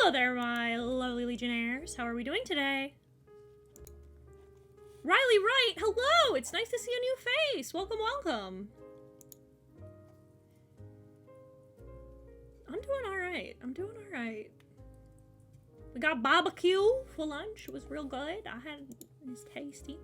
Hello there, my lovely Legionnaires. How are we doing today? Riley Wright, hello! It's nice to see a new face. Welcome, welcome. I'm doing alright. I'm doing alright. We got barbecue for lunch. It was real good. It was tasty.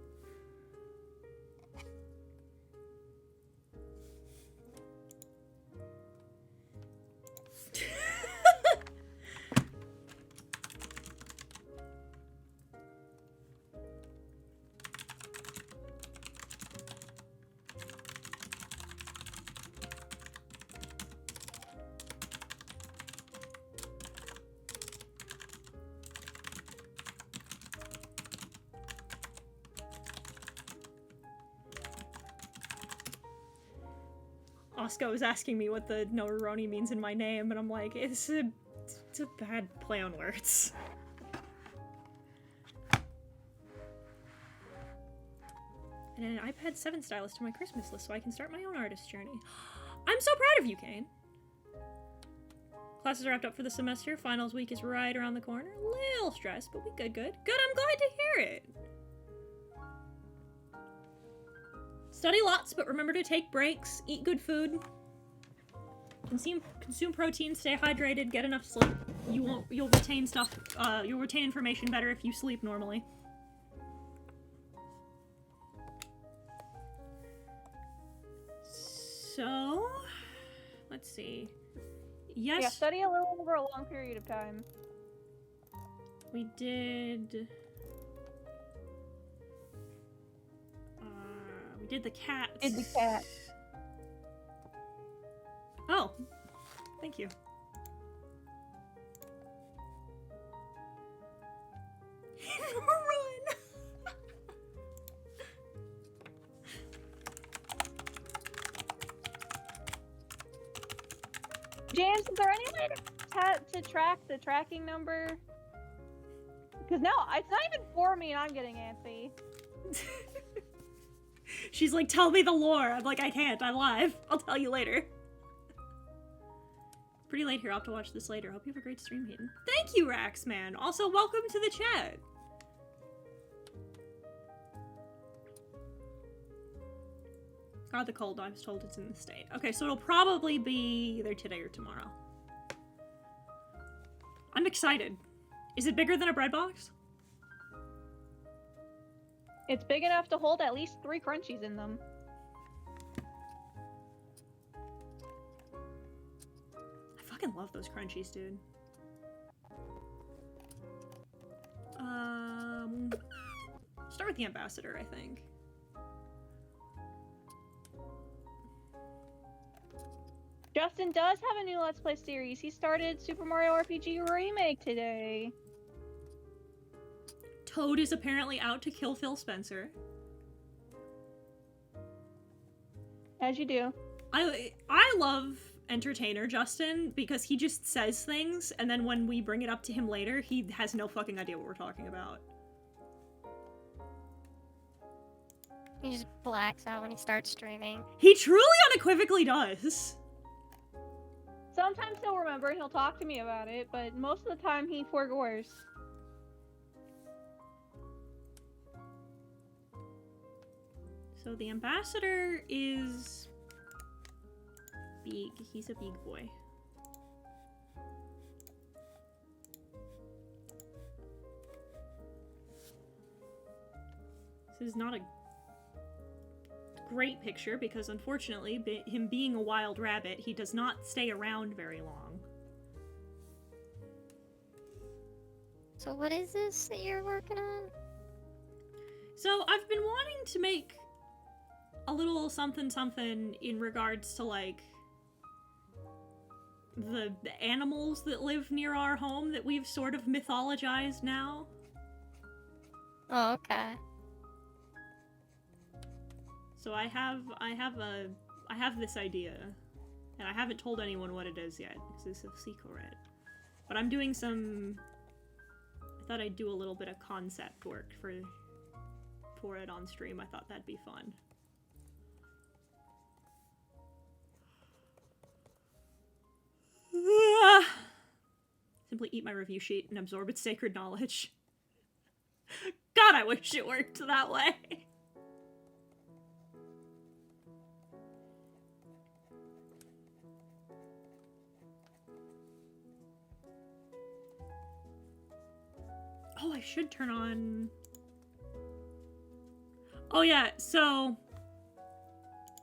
Oscar was asking me what the Noaroni means in my name, and I'm like, it's a bad play on words. And an iPad 7 stylus to my Christmas list so I can start my own artist journey. I'm so proud of you, Kane! Classes are wrapped up for the semester. Finals week is right around the corner. A little stressed, but we good. Good, I'm glad to hear it! Study lots, but remember to take breaks, eat good food, consume protein, stay hydrated, get enough sleep. You'll retain stuff, you'll retain information better if you sleep normally. So, let's see. Yes. Yeah, study a little over a long period of time. We did... we did the cat. Did the cat. Oh. Thank you. Run! James, is there any way to track the tracking number? Because now, it's not even for me and I'm getting antsy. She's like, tell me the lore. I'm like, I can't. I'm live. I'll tell you later. Pretty late here. I'll have to watch this later. Hope you have a great stream, Hayden. Thank you, Raxman. Also, welcome to the chat. God, the cold. I was told it's in the state. Okay, so it'll probably be either today or tomorrow. I'm excited. Is it bigger than a bread box? It's big enough to hold at least 3 crunchies in them. I fucking love those crunchies, dude. Start with the ambassador, I think. Justin does have a new Let's Play series. He started Super Mario RPG Remake today. Toad is apparently out to kill Phil Spencer. As you do. I love Entertainer Justin because he just says things and then when we bring it up to him later, he has no fucking idea what we're talking about. He just blacks out when he starts streaming. He truly unequivocally does. Sometimes he'll remember and he'll talk to me about it, but most of the time he forgores. So the ambassador is big. He's a big boy. This is not a great picture because unfortunately, him being a wild rabbit, he does not stay around very long. So what is this that you're working on? So I've been wanting to make a little something in regards to like the animals that live near our home that we've sort of mythologized now. Oh, okay. So I have this idea, and I haven't told anyone what it is yet because it's a secret. But I'm doing some. I thought I'd do a little bit of concept work for it on stream. I thought that'd be fun. Simply eat my review sheet and absorb its sacred knowledge. God, I wish it worked that way. Oh, I should turn on... Oh yeah, so...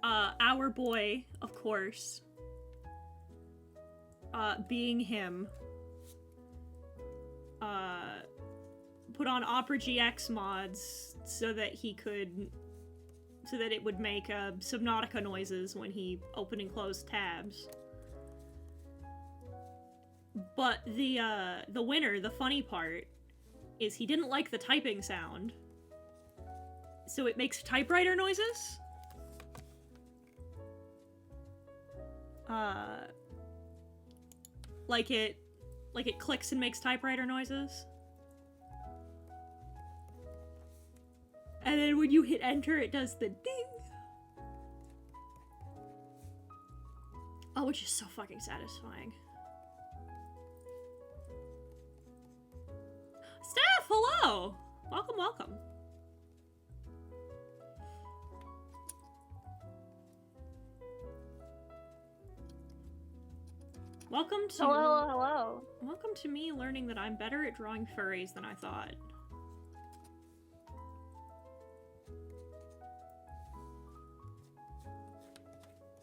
our boy, of course, being him, put on Opera GX mods so that he could... so that it would make, Subnautica noises when he opened and closed tabs. But the winner, the funny part, is he didn't like the typing sound. So it makes typewriter noises. Like it clicks and makes typewriter noises. And then when you hit enter, it does the ding. Oh, which is so fucking satisfying. Steph, hello! Welcome, welcome. Welcome to... Hello. Welcome to me learning that I'm better at drawing furries than I thought.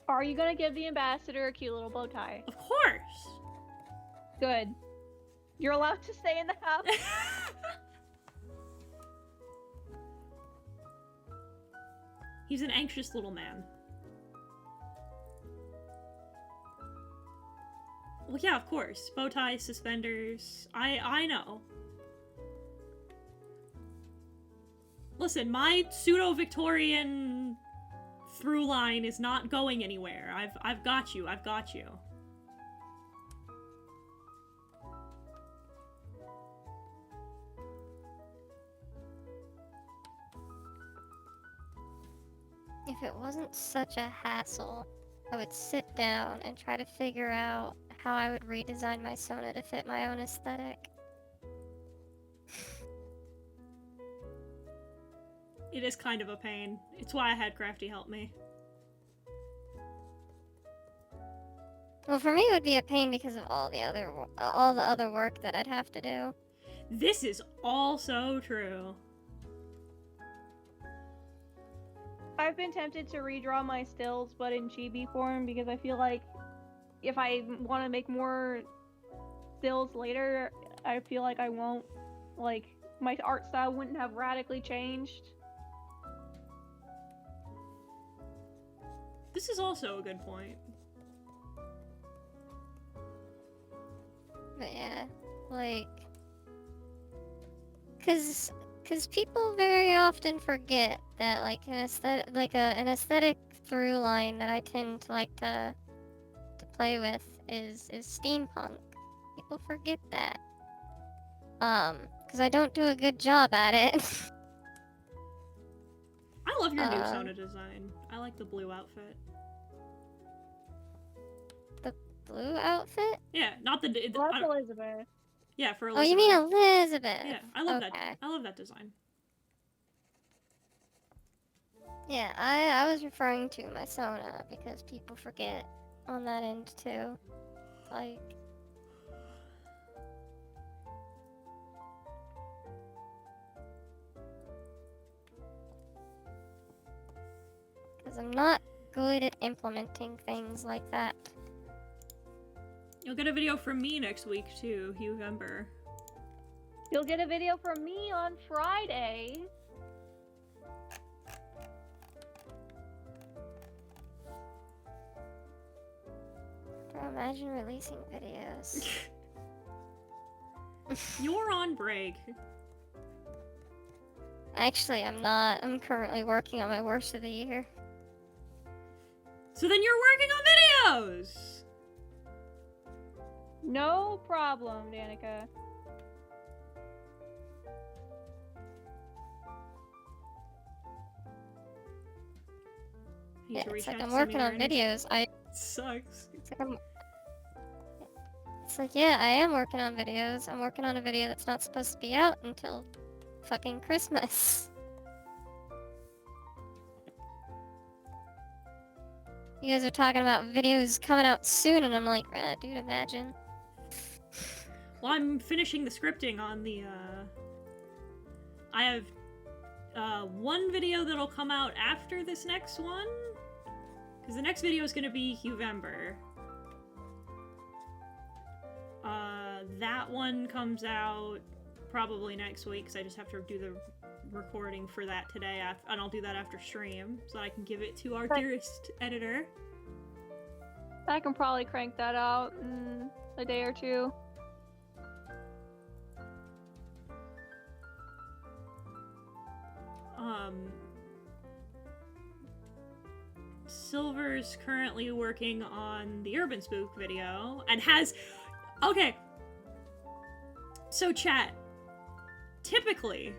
Are you gonna give the ambassador a cute little bow tie? Of course! Good. You're allowed to stay in the house. He's an anxious little man. Well, yeah, of course. Bow ties, suspenders. I know. Listen, my pseudo-Victorian through line is not going anywhere. I've got you. I've got you. If it wasn't such a hassle, I would sit down and try to figure out how I would redesign my Sona to fit my own aesthetic. It is kind of a pain. It's why I had Crafty help me. Well, for me, it would be a pain because of all the other work that I'd have to do. This is also true. I've been tempted to redraw my stills, but in chibi form, because I feel like if I want to make more stills later, I feel like I won't, like, my art style wouldn't have radically changed. This is also a good point. But yeah, like, cause people very often forget that like an aesthetic through line that I tend to like to play with is steampunk. People forget that. Cause I don't do a good job at it. I love your new Sona design. I like the blue outfit. The blue outfit? Yeah, not the... Well, that's Elizabeth. Yeah, for Oh, Elizabeth. you mean Elizabeth? Yeah, I love Okay. that. I love that design. Yeah, I was referring to my Sona because people forget on that end too. Like, because I'm not good at implementing things like that. You'll get a video from me next week too, Hughember. You'll get a video from me on Friday. Imagine releasing videos. You're on break. Actually, I'm not. I'm currently working on my worst of the year. So then you're working on videos! No problem, Danica. I need Yeah, to reach it's like out I'm to working Samira on and it videos. sucks. It's It's like, yeah, I am working on videos. I'm working on a video that's not supposed to be out until fucking Christmas. You guys are talking about videos coming out soon, and I'm like, dude, imagine. Well, I'm finishing the scripting on the, I have, one video that'll come out after this next one. Because the next video is going to be November. That one comes out probably next week, because I just have to do the recording for that today, and I'll do that after stream, so I can give it to our dearest editor. I can probably crank that out in a day or two. Silver's currently working on the Urban Spook video, and has... Okay. So, chat. Typically,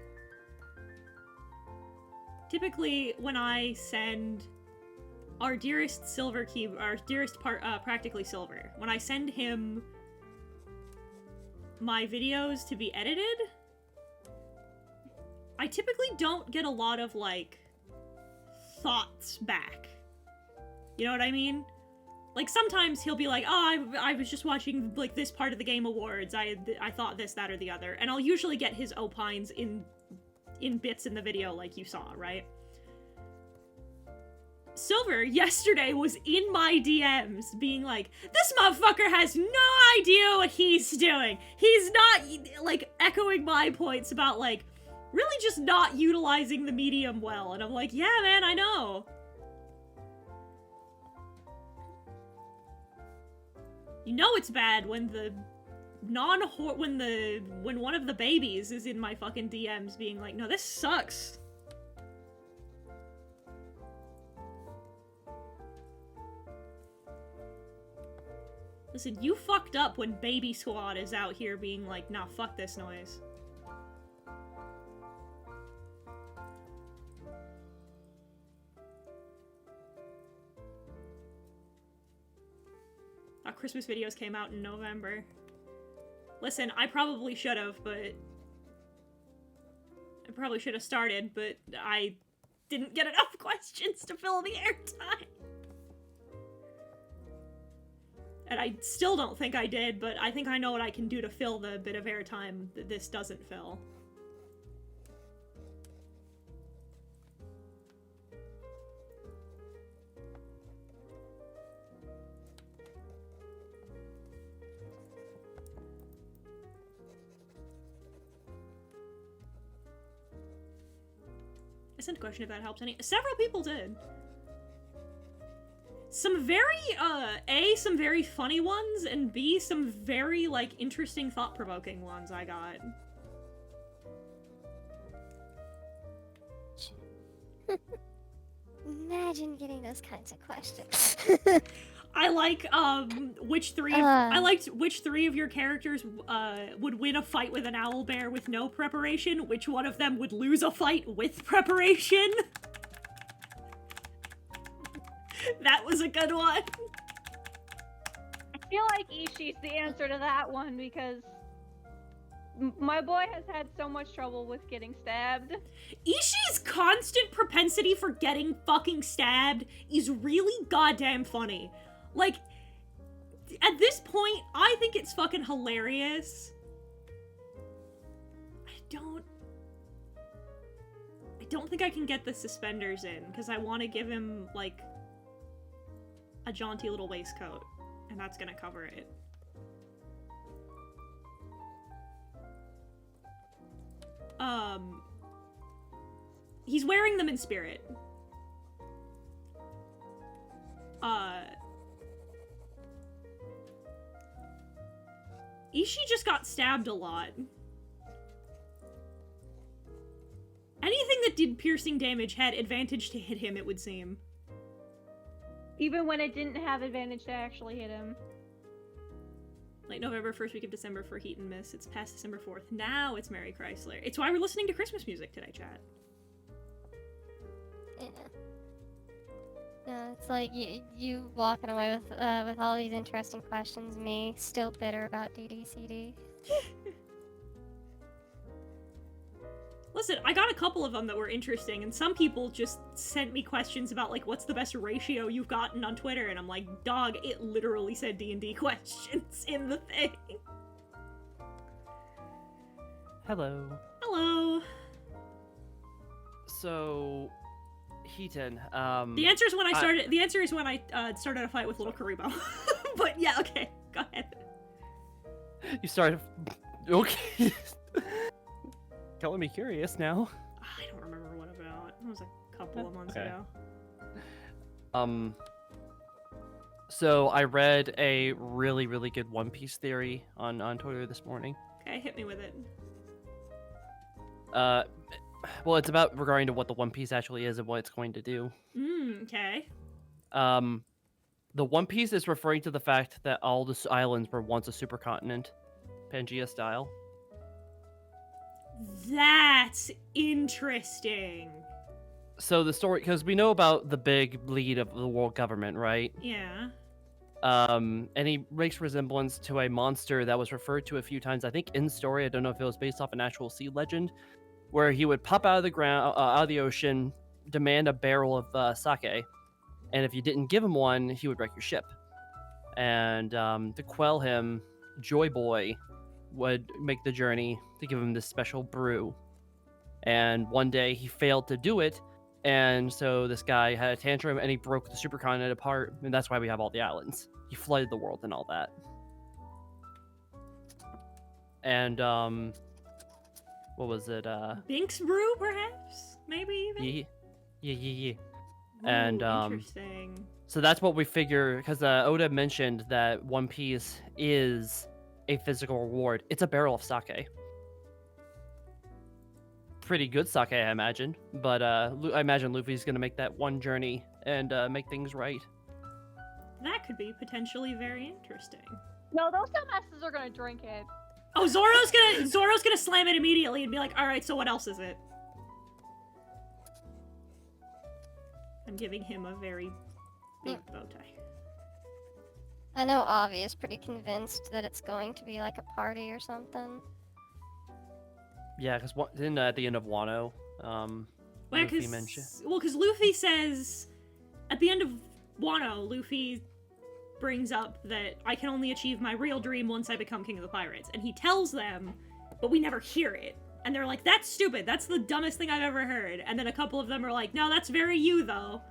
when I send our dearest Silver our dearest Practically Silver, when I send him my videos to be edited, I typically don't get a lot of, like, thoughts back. You know what I mean? Like, sometimes he'll be like, oh, I was just watching, like, this part of the Game Awards, I thought this, that, or the other, and I'll usually get his opines in bits in the video like you saw, right? Silver yesterday was in my DMs being like, this motherfucker has no idea what he's doing. He's not, like, echoing my points about, like, really just not utilizing the medium well. And I'm like, yeah, man, I know. You know it's bad when the when one of the babies is in my fucking DMs being like, no, this sucks. Listen, you fucked up when Baby Squad is out here being like, nah, fuck this noise. Our Christmas videos came out in November. Listen, I probably should have, but... I probably should have started, but I didn't get enough questions to fill the airtime. And I still don't think I did, but I think I know what I can do to fill the bit of airtime that this doesn't fill. I sent a question if that helps any. Several people did. Some very, A, some very funny ones, and B, some very, like, interesting, thought-provoking ones I got. Imagine getting those kinds of questions. I like, I liked which three of your characters, would win a fight with an owlbear with no preparation, which one of them would lose a fight with preparation. That was a good one. I feel like Ishi's the answer to that one because my boy has had so much trouble with getting stabbed. Ishi's constant propensity for getting fucking stabbed is really goddamn funny. Like, at this point, I think it's fucking hilarious. I don't think I can get the suspenders in, because I want to give him, like, a jaunty little waistcoat, and that's gonna cover it. He's wearing them in spirit. Ishi just got stabbed a lot. Anything that did piercing damage had advantage to hit him, it would seem. Even when it didn't have advantage to actually hit him. Like November, first week of December for Heat and Miss. It's past December 4th. Now it's Merry Chrysler. It's why we're listening to Christmas music today, chat. Yeah. Yeah, it's like you walking away with all these interesting questions, me still bitter about DDCD. Listen, I got a couple of them that were interesting, and some people just sent me questions about, like, what's the best ratio you've gotten on Twitter, and I'm like, dog, it literally said D&D questions in the thing. Hello. Hello. So, Heaton, The answer is when I started. The answer is when I started a fight with Little Karibo. But yeah, okay, go ahead. You started. Okay. Color me curious now. I don't remember what about. It was a couple of months Okay. ago. So I read a really, really good One Piece theory on Twitter this morning. Okay, hit me with it. Well, it's about regarding to what the One Piece actually is and what it's going to do. Okay. The One Piece is referring to the fact that all the islands were once a supercontinent, Pangea style. That's interesting. So the story, because we know about the big lead of the world government, right? Yeah. And he makes resemblance to a monster that was referred to a few times, I think in story. I don't know if it was based off an actual sea legend, where he would pop out of the ground, out of the ocean, demand a barrel of sake, and if you didn't give him one, he would wreck your ship. And to quell him, Joy Boy would make the journey to give him this special brew. And one day he failed to do it, and so this guy had a tantrum and he broke the supercontinent apart, and that's why we have all the islands. He flooded the world and all that. And what was it? Binks Brew, perhaps? Maybe even? Yeah. Ooh, And, interesting. So that's what we figure, because Oda mentioned that One Piece is a physical reward. It's a barrel of sake. Pretty good sake, I imagine. But I imagine Luffy's going to make that one journey and make things right. That could be potentially very interesting. No, those dumbasses are gonna drink it. Oh, Zoro's gonna slam it immediately and be like, alright, so what else is it? I'm giving him a very big bow tie. I know Avi is pretty convinced that it's going to be like a party or something. Yeah, because then at the end of Wano, Luffy mentioned. Because Luffy says, at the end of Wano, Luffy brings up that I can only achieve my real dream once I become King of the Pirates. And he tells them, but we never hear it. And they're like, that's stupid. That's the dumbest thing I've ever heard. And then a couple of them are like, no, that's very you, though.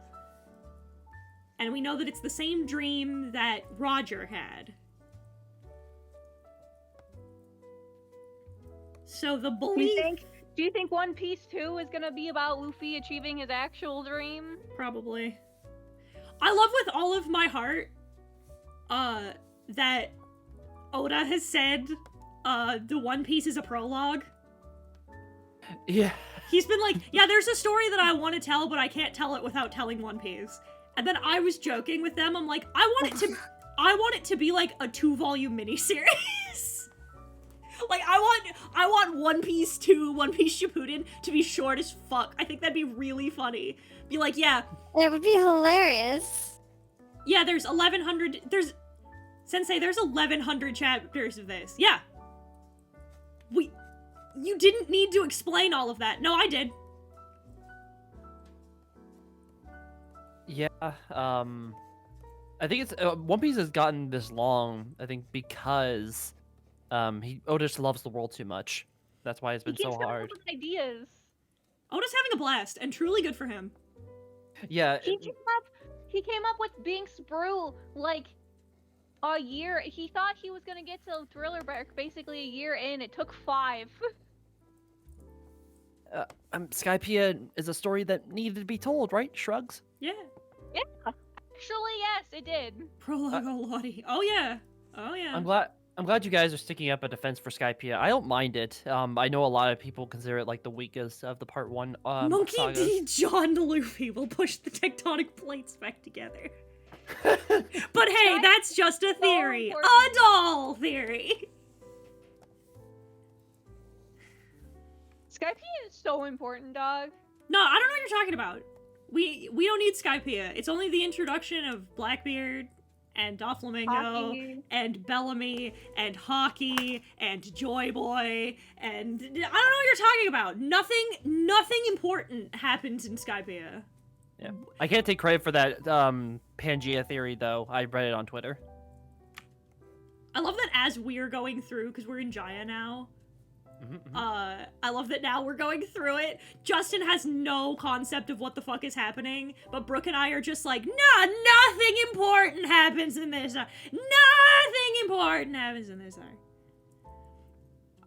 And we know that it's the same dream that Roger had. So the belief... Do you think One Piece 2 is gonna be about Luffy achieving his actual dream? Probably. I love with all of my heart that Oda has said the One Piece is a prologue. Yeah. He's been like, yeah, there's a story that I want to tell, but I can't tell it without telling One Piece. And then I was joking with them. I'm like, I want it to be like a 2-volume miniseries. Like, I want One Piece 2, One Piece Shippuden to be short as fuck. I think that'd be really funny. Be like, yeah. It would be hilarious. Yeah, there's 1,100, Sensei, there's 1,100 chapters of this. Yeah. You didn't need to explain all of that. No, I did. Yeah, I think it's One Piece has gotten this long, I think, because Oda just loves the world too much. That's why it's been so hard. Ideas. Oda's having a blast, and truly good for him. Yeah. He came up with Binks Brew like a year. He thought he was gonna get to Thriller Bark basically a year in. It took 5. Skypiea is a story that needed to be told, right? Shrugs. Yeah. Yeah. Actually, yes, it did. Prologue Lottie. Oh yeah. Oh yeah. I'm glad you guys are sticking up a defense for Skypiea. I don't mind it. I know a lot of people consider it like the weakest of the part 1 Monkey sagas. D. John Luffy will push the tectonic plates back together. But hey, that's just a theory. A doll theory. Skypiea is so important, dog. No, I don't know what you're talking about. We don't need Skypea. It's only the introduction of Blackbeard and Doflamingo Hockey. and Bellamy and Hockey and Joy Boy and I don't know what you're talking about. Nothing important happens in Skypea. Yeah. I can't take credit for that Pangea theory, though. I read it on Twitter. I love that as we're going through, because we're in Jaya now, I love that now we're going through it. Justin has no concept of what the fuck is happening, but Brooke and I are just like, nah, nothing important happens in this. Nothing important happens in this.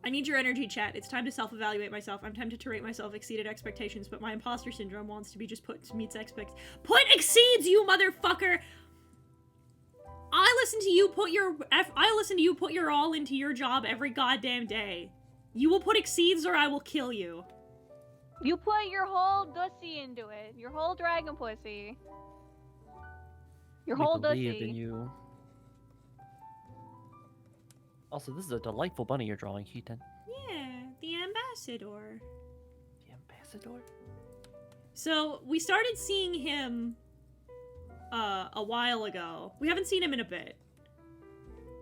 I need your energy, chat. It's time to self-evaluate myself. I'm tempted to rate myself exceeded expectations, but my imposter syndrome wants to be just meets expect. Put exceeds, you motherfucker! I listen to you put your all into your job every goddamn day. You will put exceeds or I will kill you. You put your whole dussy into it. Your whole dragon pussy. Your whole believe dussy. in you. Also, this is a delightful bunny you're drawing, Keaton. Yeah, the ambassador. The ambassador? So, we started seeing him a while ago. We haven't seen him in a bit.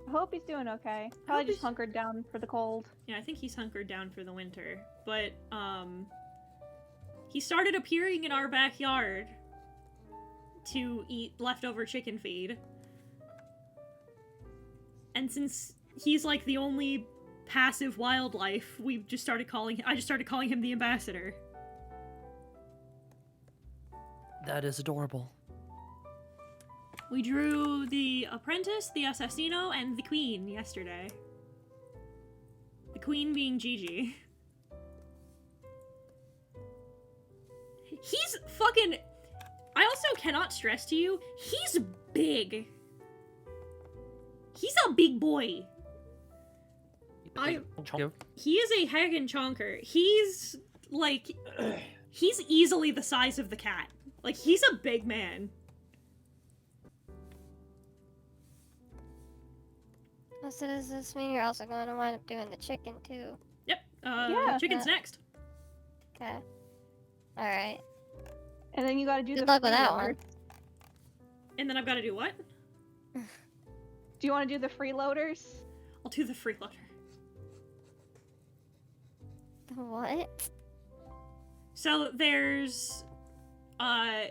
I hope he's doing okay. Probably just hunkered down for the cold. Yeah, I think he's hunkered down for the winter. But, he started appearing in our backyard to eat leftover chicken feed. And since he's like the only passive wildlife, I just started calling him the ambassador. That is adorable. We drew the apprentice, the assassino, and the queen yesterday. The queen being Gigi. He's fucking... I also cannot stress to you, he's big. He's a big boy. He is a heckin' chonker. He's, like... he's easily the size of the cat. Like, he's a big man. So does this mean you're also going to wind up doing the chicken, too? Yep. Yeah. Chicken's next. Okay. Alright. And then you gotta do Good the luck with that freeloader. one. And then I've got to do what? Do you want to do the freeloaders? I'll do the freeloader. What? So there's,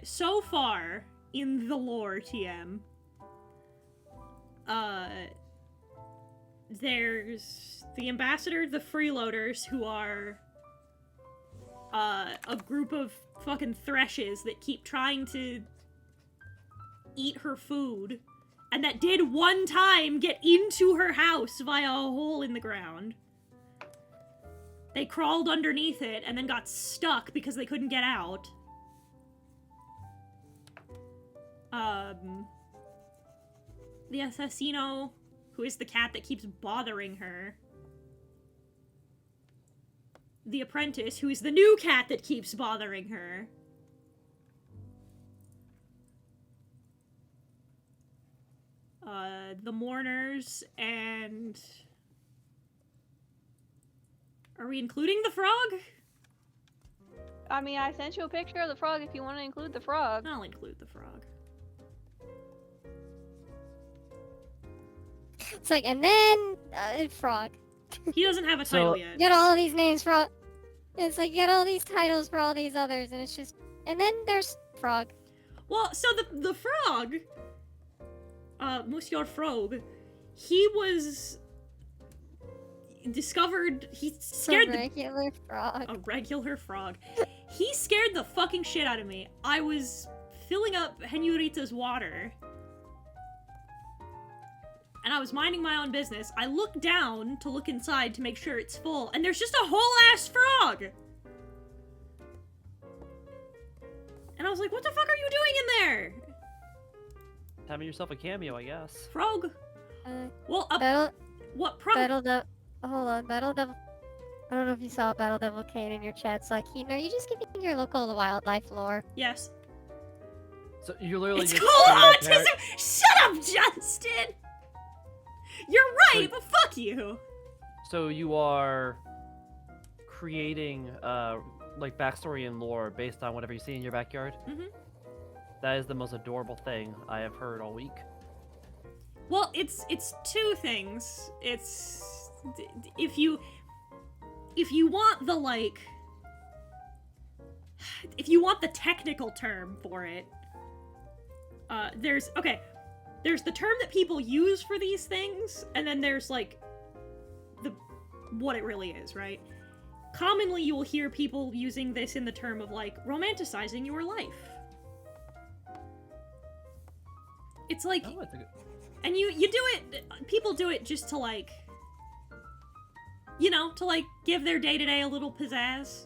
so far in the lore, TM, there's the ambassador, the freeloaders, who are, a group of fucking threshes that keep trying to eat her food, and that did one time get into her house via a hole in the ground. They crawled underneath it and then got stuck because they couldn't get out. The assassino, who is the cat that keeps bothering her. The apprentice, who is the new cat that keeps bothering her. The mourners, and... Are we including the frog? I mean, I sent you a picture of the frog if you want to include the frog. I'll include the frog. It's like, and then, frog. He doesn't have a So- title yet. Get all these names for all... It's like, get all these titles for all these others, and it's just... And then there's frog. Well, so the frog, Monsieur Frog, he was discovered, he scared A regular frog. a regular frog. He scared the fucking shit out of me. I was filling up Henurita's water, and I was minding my own business. I looked down to look inside to make sure it's full, and there's just a whole-ass frog! And I was like, what the fuck are you doing in there? Having yourself a cameo, I guess. Frog? Well, Battle... what frog? Battle Devil... Hold on, Battle Devil... I don't know if you saw Battle Devil Kane in your chat. It's like, Keaton, are you just giving your local wildlife lore? Yes. So you're literally It's just called creating a autism! Shut up, Justin! You're right, but fuck you! So you are creating like backstory and lore based on whatever you see in your backyard. Mm-hmm. That is the most adorable thing I have heard all week. Well, it's two things. It's if you want the like, if you want the technical term for it, there's the term that people use for these things, and then there's like what it really is, right? Commonly, you will hear people using this in the term of like romanticizing your life. It's like, Oh, it's a good... and you do it. People do it just to like, you know, to like give their day-to-day a little pizzazz.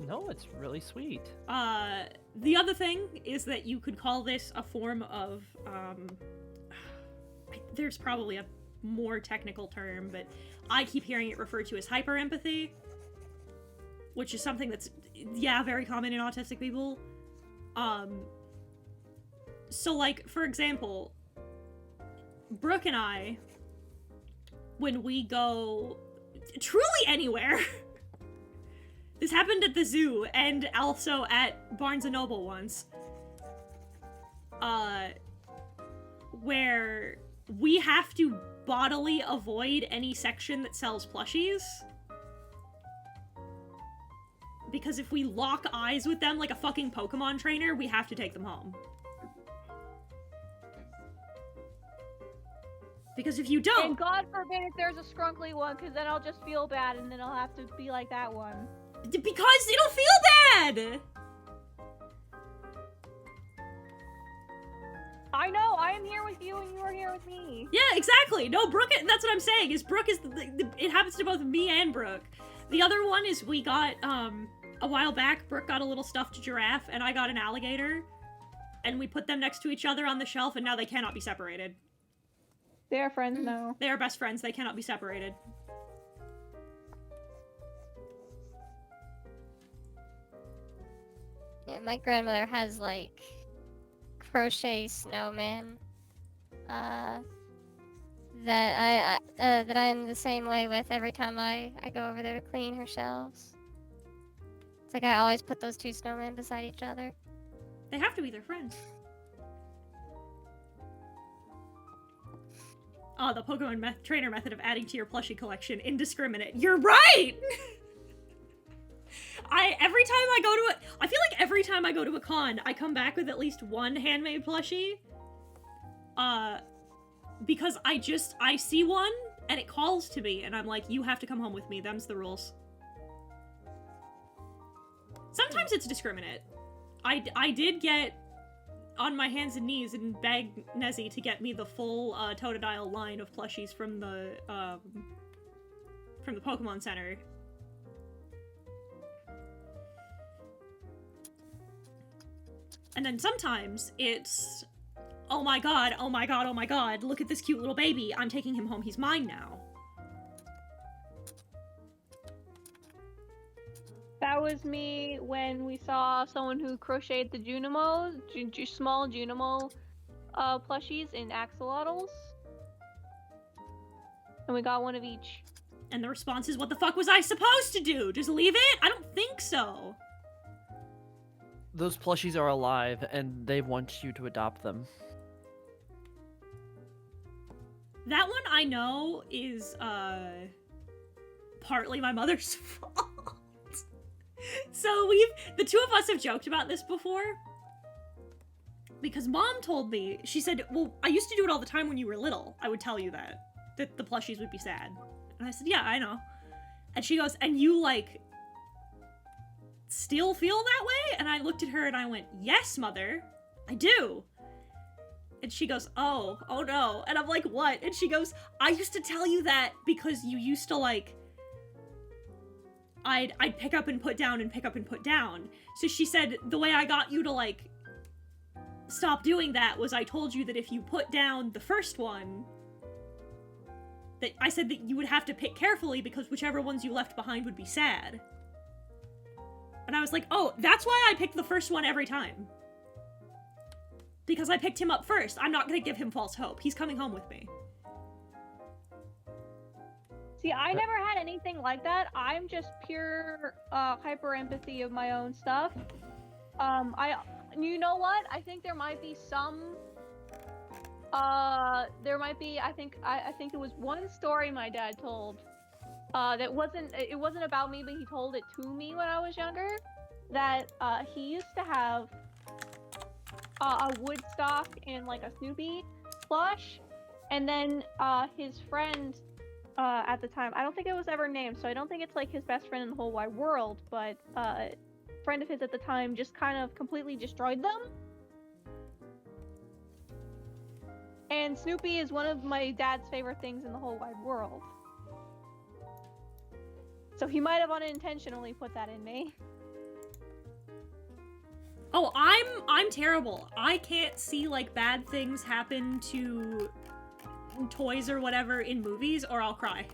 No, it's really sweet. The other thing is that you could call this a form of, there's probably a more technical term, but I keep hearing it referred to as hyper-empathy, which is something that's, yeah, very common in autistic people. So, like, for example, Brooke and I, when we go truly anywhere, this happened at the zoo and also at Barnes & Noble once, where we have to bodily avoid any section that sells plushies. Because if we lock eyes with them like a fucking Pokemon trainer, we have to take them home. Because if you don't... And God forbid if there's a scrunkly one, because then I'll just feel bad and then I'll have to be like that one. Because it'll feel bad! I know, I am here with you and you are here with me. Yeah, exactly. No, Brooke, that's what I'm saying, is Brooke is, it happens to both me and Brooke. The other one is we got, a while back, Brooke got a little stuffed giraffe and I got an alligator. And we put them next to each other on the shelf and now they cannot be separated. They are friends now. They are best friends, they cannot be separated. Yeah, my grandmother has like crochet snowman. That I'm the same way with every time I go over there to clean her shelves. It's like I always put those two snowmen beside each other. They have to be their friends. Oh, the Pokemon trainer method of adding to your plushie collection, indiscriminate. You're right! I feel like every time I go to a con, I come back with at least one handmade plushie. Because I see one, and it calls to me, and I'm like, you have to come home with me, them's the rules. Sometimes it's discriminate. I did get on my hands and knees and beg Nezzy to get me the full Totodile line of plushies from the Pokemon Center. And then sometimes it's, oh my god, oh my god, oh my god, look at this cute little baby, I'm taking him home, he's mine now. That was me when we saw someone who crocheted the Junimo, small Junimo plushies in axolotls. And we got one of each. And the response is, what the fuck was I supposed to do? Just leave it? I don't think so. Those plushies are alive, and they want you to adopt them. That one I know is, partly my mother's fault. So the two of us have joked about this before. Because Mom told me, she said, well, I used to do it all the time when you were little. I would tell you that the plushies would be sad. And I said, yeah, I know. And she goes, and you, like, still feel that way? And I looked at her and I went, yes, Mother, I do. And she goes, oh no. And I'm like, what? And she goes, I used to tell you that because you used to, like, I'd pick up and put down and pick up and put down. So she said, the way I got you to, like, stop doing that was I told you that if you put down the first one, that I said that you would have to pick carefully because whichever ones you left behind would be sad. And I was like, oh, that's why I picked the first one every time. Because I picked him up first. I'm not gonna give him false hope. He's coming home with me. See, I never had anything like that. I'm just pure hyper empathy of my own stuff. You know what? I think there might be some. I think it was one story my dad told. It wasn't about me, but he told it to me when I was younger. That he used to have a Woodstock and like a Snoopy plush, and then his friend at the time, I don't think it was ever named, so I don't think it's like his best friend in the whole wide world, but a friend of his at the time just kind of completely destroyed them. And Snoopy is one of my dad's favorite things in the whole wide world. So he might have unintentionally put that in me. Oh, I'm terrible. I can't see like bad things happen to toys or whatever in movies, or I'll cry.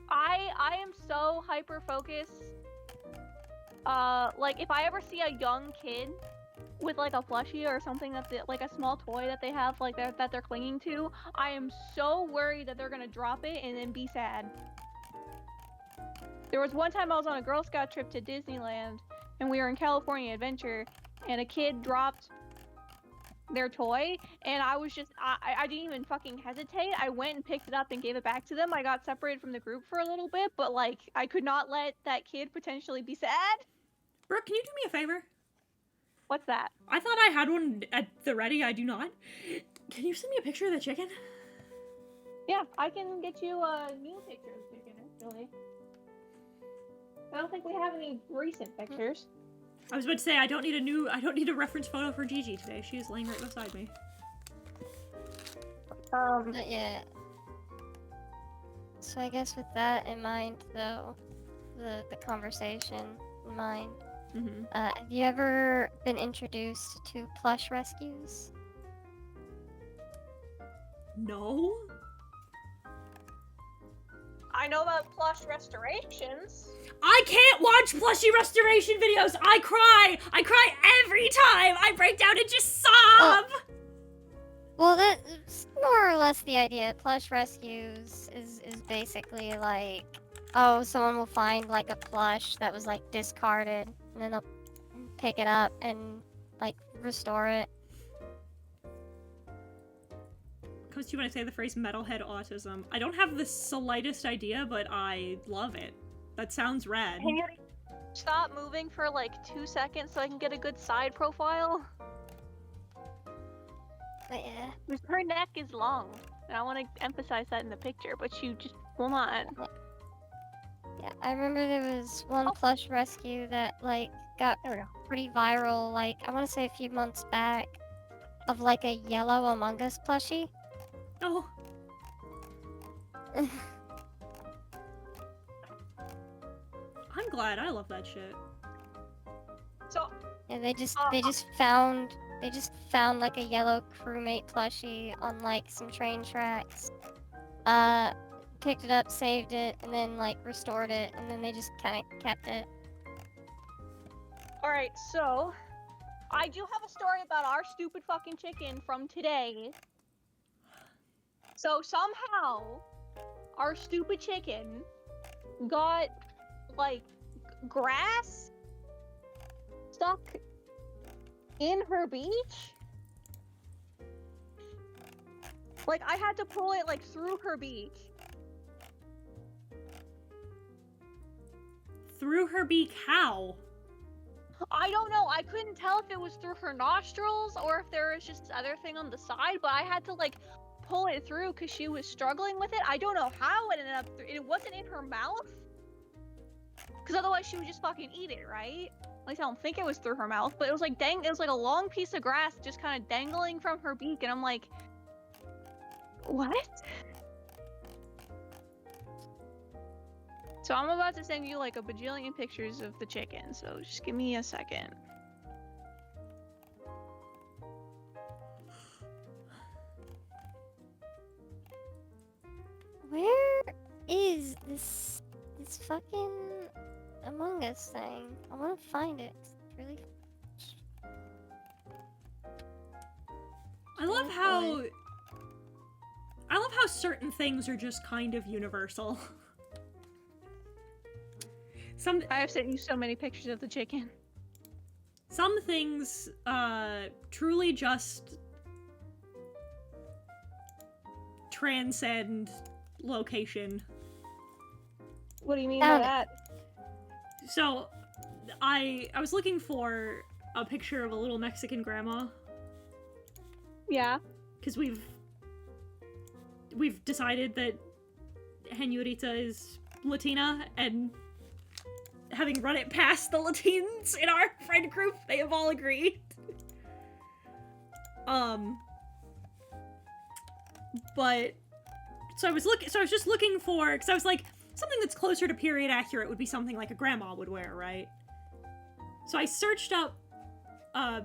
I am so hyper focused. Like if I ever see a young kid with like a plushie or something like a small toy that they have like that they're clinging to, I am so worried that they're gonna drop it and then be sad. There was one time I was on a Girl Scout trip to Disneyland, and we were in California Adventure, and a kid dropped their toy, and I was just, I didn't even fucking hesitate. I went and picked it up and gave it back to them. I got separated from the group for a little bit, but like, I could not let that kid potentially be sad. Brooke, can you do me a favor? What's that? I thought I had one at the ready. I do not. Can you send me a picture of the chicken? Yeah, I can get you a new picture of the chicken, actually. I don't think we have any recent pictures. I was about to say, I don't need a reference photo for Gigi today. She is laying right beside me. But yeah. So I guess with that in mind, though, the conversation in mind, have you ever been introduced to plush rescues? No. I know about plush restorations. I can't watch plushie restoration videos! I cry every time! I break down and just sob! Well, that's more or less the idea. Plush rescues is basically like, oh, someone will find like a plush that was like discarded, and then they'll pick it up and like restore it. Comes to you when I say the phrase metalhead autism. I don't have the slightest idea, but I love it. That sounds rad. Can you stop moving for like 2 seconds so I can get a good side profile? But yeah. Her neck is long, and I want to emphasize that in the picture, but you just will not. Yeah, I remember there was one plush rescue that like got pretty viral, like I want to say a few months back, of like a yellow Among Us plushie. Oh. I'm glad. I love that shit. So yeah, they just found like a yellow crewmate plushie on like some train tracks. Picked it up, saved it, and then like restored it, and then they just kind of kept it. All right, so I do have a story about our stupid fucking chicken from today. So somehow our stupid chicken got like grass stuck in her beach. Like I had to pull it like through her beak. Through her beak, how? I don't know. I couldn't tell if it was through her nostrils or if there was just this other thing on the side, but I had to like pull it through because she was struggling with it. I don't know how it ended up through. It wasn't in her mouth. Because otherwise she would just fucking eat it, right? At least I don't think it was through her mouth, but it was like it was like a long piece of grass just kind of dangling from her beak, and I'm like, what? So I'm about to send you like a bajillion pictures of the chicken, so just give me a second. Where is this fucking Among Us thing? I want to find it. It's really. I love how certain things are just kind of universal. I have sent you so many pictures of the chicken. Some things, truly just transcend location. What do you mean by that? So, I was looking for a picture of a little Mexican grandma. Yeah. Because we've decided that Señorita is Latina, and having run it past the Latins in our friend group, they have all agreed. But so I was just looking for, because I was like, something that's closer to period accurate would be something like a grandma would wear, right? So I searched up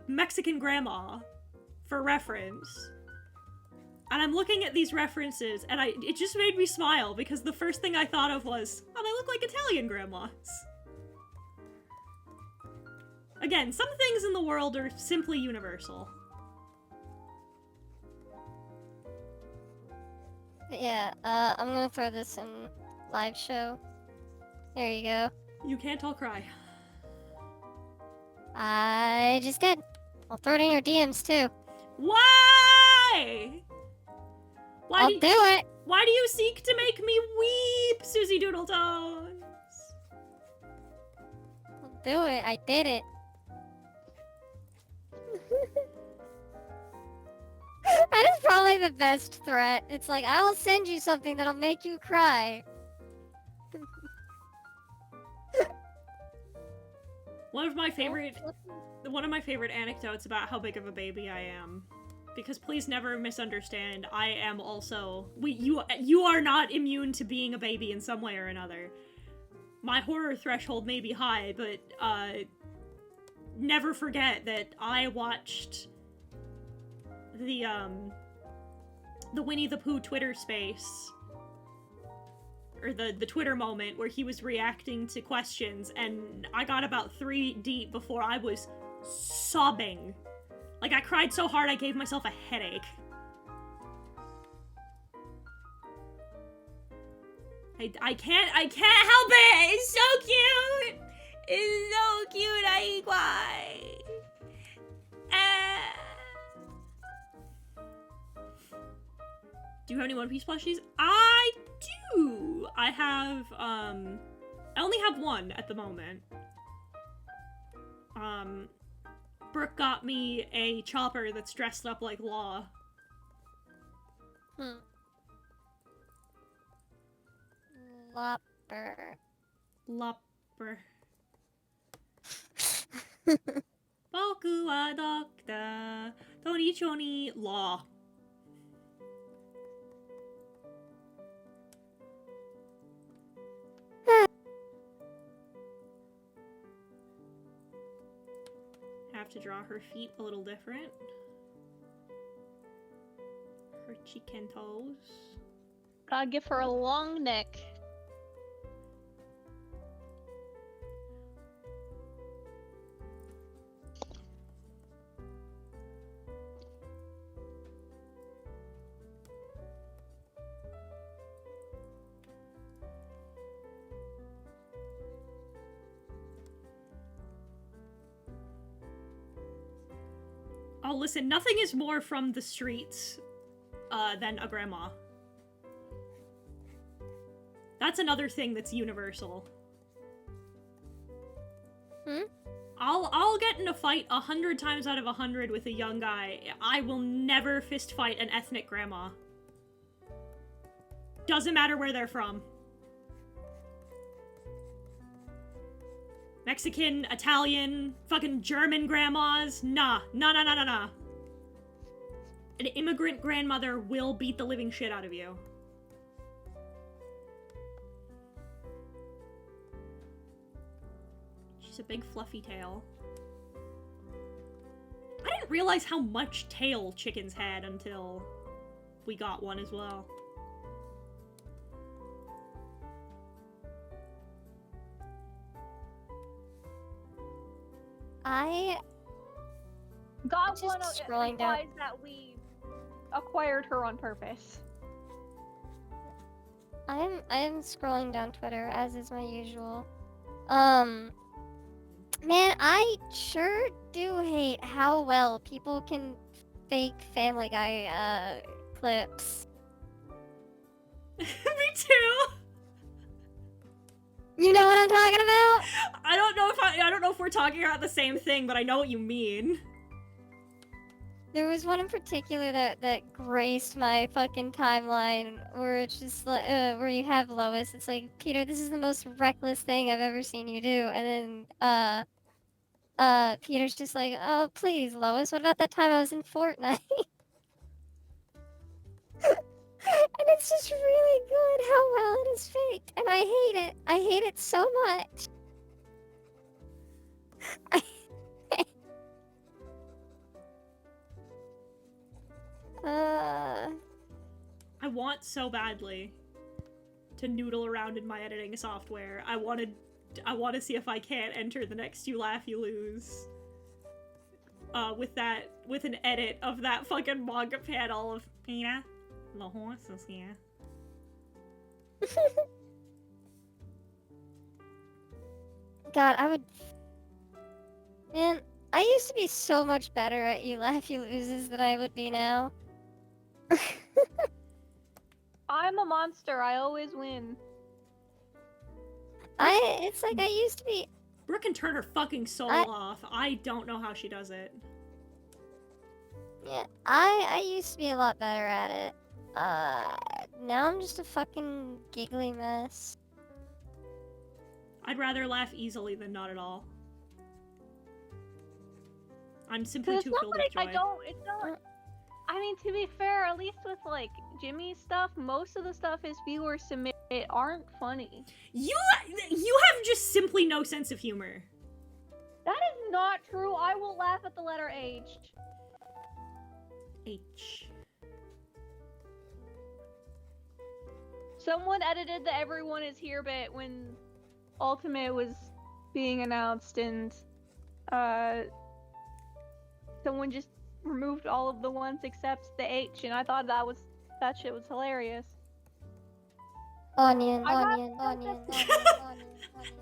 Mexican grandma for reference. And I'm looking at these references, and it just made me smile, because the first thing I thought of was, oh, they look like Italian grandmas. Again, some things in the world are simply universal. Yeah, I'm gonna throw this in live show. There you go. You can't all cry. I just did. I'll throw it in your DMs too. Why? I'll do it. Why do you seek to make me weep, Susie Doodletones? I'll do it. I did it. That is probably the best threat. It's like, I will send you something that'll make you cry. One of my favorite anecdotes about how big of a baby I am. Because please never misunderstand, I am also... You are not immune to being a baby in some way or another. My horror threshold may be high, but, never forget that I watched the Winnie the Pooh Twitter space, or the Twitter moment where he was reacting to questions, and I got about 3 deep before I was sobbing. Like, I cried so hard I gave myself a headache. I can't help it! It's so cute! It's so cute, Aiguai! Do you have any One Piece plushies? I do! I have, I only have one at the moment. Brooke got me a Chopper that's dressed up like Law. Lopper. Boku wa Doctor Toricho ni Law. Have to draw her feet a little different. Her chicken toes. Gotta give her a long neck. Oh, listen, nothing is more from the streets than a grandma. That's another thing that's universal. I'll get in a fight 100 times out of 100 with a young guy. I will never fist fight an ethnic grandma. Doesn't matter where they're from. Mexican, Italian, fucking German grandmas. Nah. An immigrant grandmother will beat the living shit out of you. She's a big fluffy tail. I didn't realize how much tail chickens had until we got one as well. I Got Just one scrolling down. implies that we acquired her on purpose. I'm scrolling down Twitter as is my usual. Man, I sure do hate how well people can fake Family Guy clips. Me too. You know what I'm talking about? I don't know if we're talking about the same thing, but I know what you mean. There was one in particular that graced my fucking timeline where it's just like where you have Lois. It's like, Peter, this is the most reckless thing I've ever seen you do, and then Peter's just like, oh please, Lois, what about that time I was in Fortnite? And it's just really good how well it is faked, and I hate it. I hate it so much. I want so badly to noodle around in my editing software. I want to see if I can't enter the next You Laugh, You Lose. With an edit of that fucking manga panel of Peter, the horse is here. God, I would. Man, I used to be so much better at You Laugh, You Loses than I would be now. I'm a monster. I always win. It's like I used to be. Brooke can turn her fucking soul off. I don't know how she does it. Yeah, I used to be a lot better at it. Now I'm just a fucking giggly mess. I'd rather laugh easily than not at all. I'm simply It's too not filled like with joy. it's not. I mean, to be fair, at least with like Jimmy's stuff, most of the stuff his viewers submit aren't funny. You have just simply no sense of humor. That is not true. I will laugh at the letter H. H. Someone edited the "Everyone is here" bit when Ultimate was being announced, and someone just removed all of the ones except the H, and I thought that shit was hilarious. Onion, I got- onion, onion, onion, onion, onion,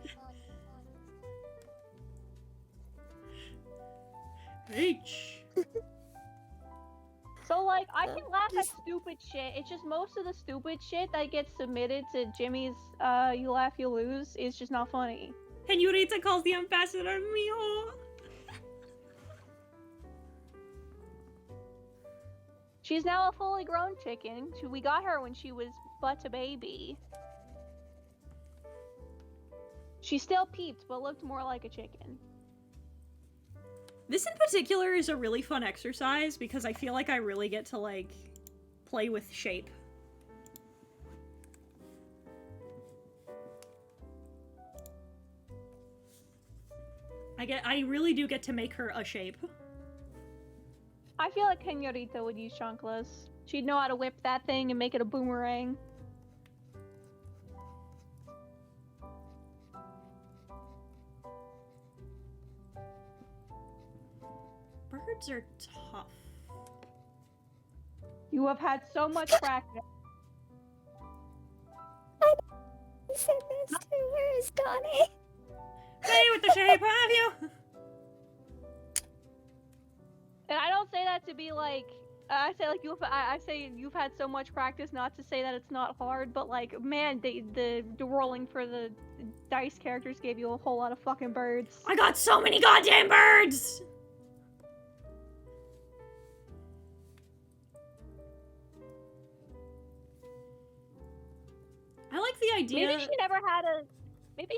H. So, like, I can laugh at stupid shit. It's just most of the stupid shit that gets submitted to Jimmy's You Laugh, You Lose is just not funny. Senorita calls the ambassador mijo. She's now a fully grown chicken. We got her when she was but a baby. She still peeped, but looked more like a chicken. This in particular is a really fun exercise because I feel like I really get to, like, play with shape. I really do get to make her a shape. I feel like Senorita would use chanclas. She'd know how to whip that thing and make it a boomerang. Birds are tough. You have had so much practice. He said this too. Where is Donnie? Play with the shape, have you? And I don't say that to be like, I say you've had so much practice, not to say that it's not hard, but like, man, the rolling for the dice characters gave you a whole lot of fucking birds. I got so many goddamn birds! I like the idea. Maybe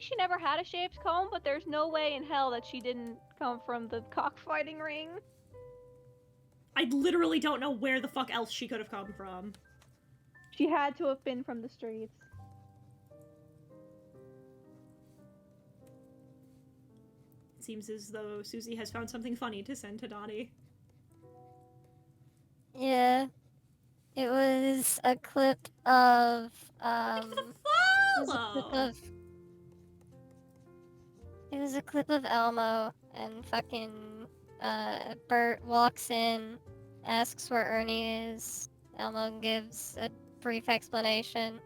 she never had a shaped comb, but there's no way in hell that she didn't come from the cockfighting ring. I literally don't know where the fuck else she could have come from. She had to have been from the streets. It seems as though Susie has found something funny to send to Dottie. Yeah. It was a clip of, Thank you for it the was a clip follow! of, it was a clip of Elmo, and fucking, Bert walks in, asks where Ernie is. Elmo gives a brief explanation.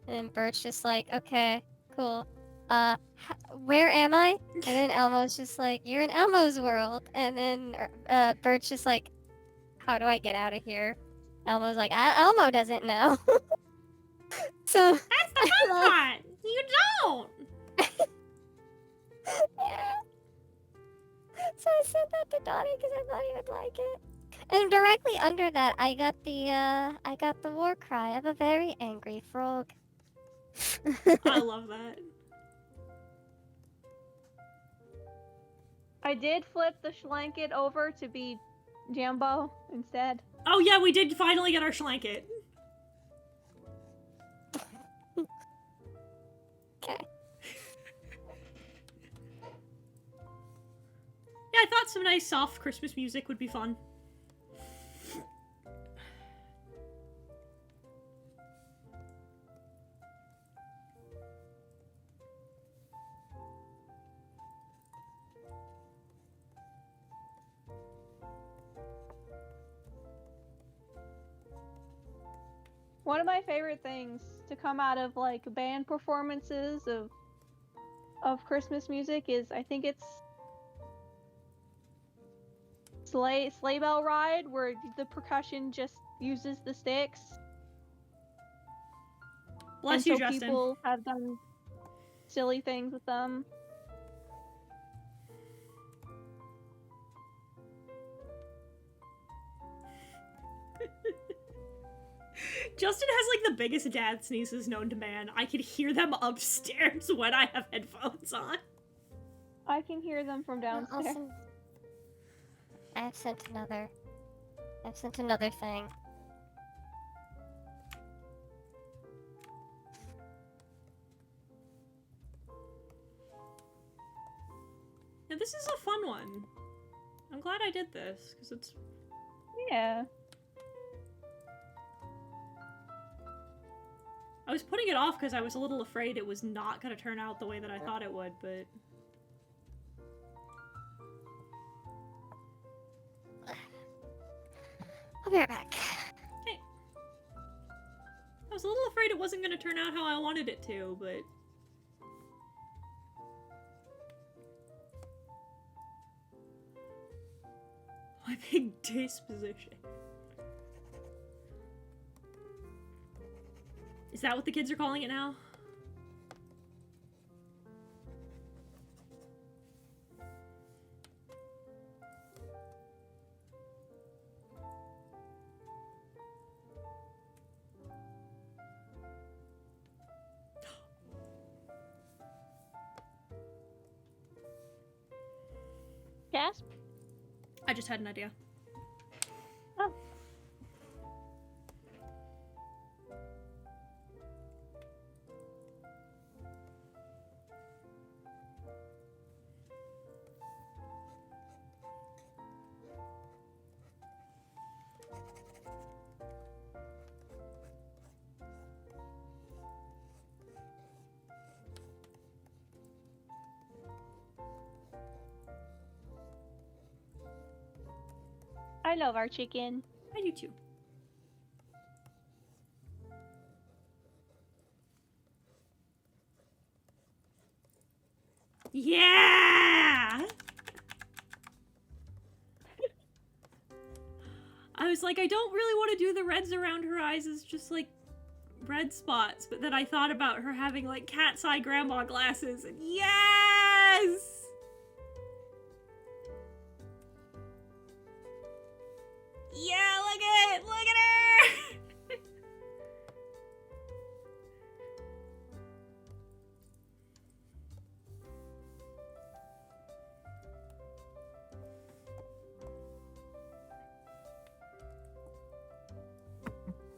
And then Bert's just like, okay, cool. Where am I? And then Elmo's just like, you're in Elmo's world. And then Bert's just like, how do I get out of here? Elmo's like, Elmo doesn't know. So That's the fun part! You don't! yeah. So I sent that to Donnie because I thought he would like it. And directly under that, I got the war cry of a very angry frog. I love that. I did flip the Schlanket over to be Jambo instead. Oh yeah, we did finally get our Schlanket. Okay. Yeah, I thought some nice soft Christmas music would be fun. One of my favorite things to come out of like band performances of Christmas music is I think it's Sleigh Bell Ride, where the percussion just uses the sticks. Bless and you, so Justin. People have done silly things with them. Justin has like the biggest dad sneezes known to man. I can hear them upstairs when I have headphones on. I can hear them from downstairs. Also, I've sent another thing. Yeah, this is a fun one. I'm glad I did this, because it's... Yeah. I was putting it off because I was a little afraid it was not going to turn out the way that I thought it would, but... I'll be right back. Okay. I was a little afraid it wasn't going to turn out how I wanted it to, but... My big disposition. Is that what the kids are calling it now? Gasp? I just had an idea. Oh. I love our chicken. I do too. Yeah! I was like, I don't really want to do the reds around her eyes as just like red spots, but then I thought about her having like cat's eye grandma glasses, and yes! Yeah, look at it! Look at her!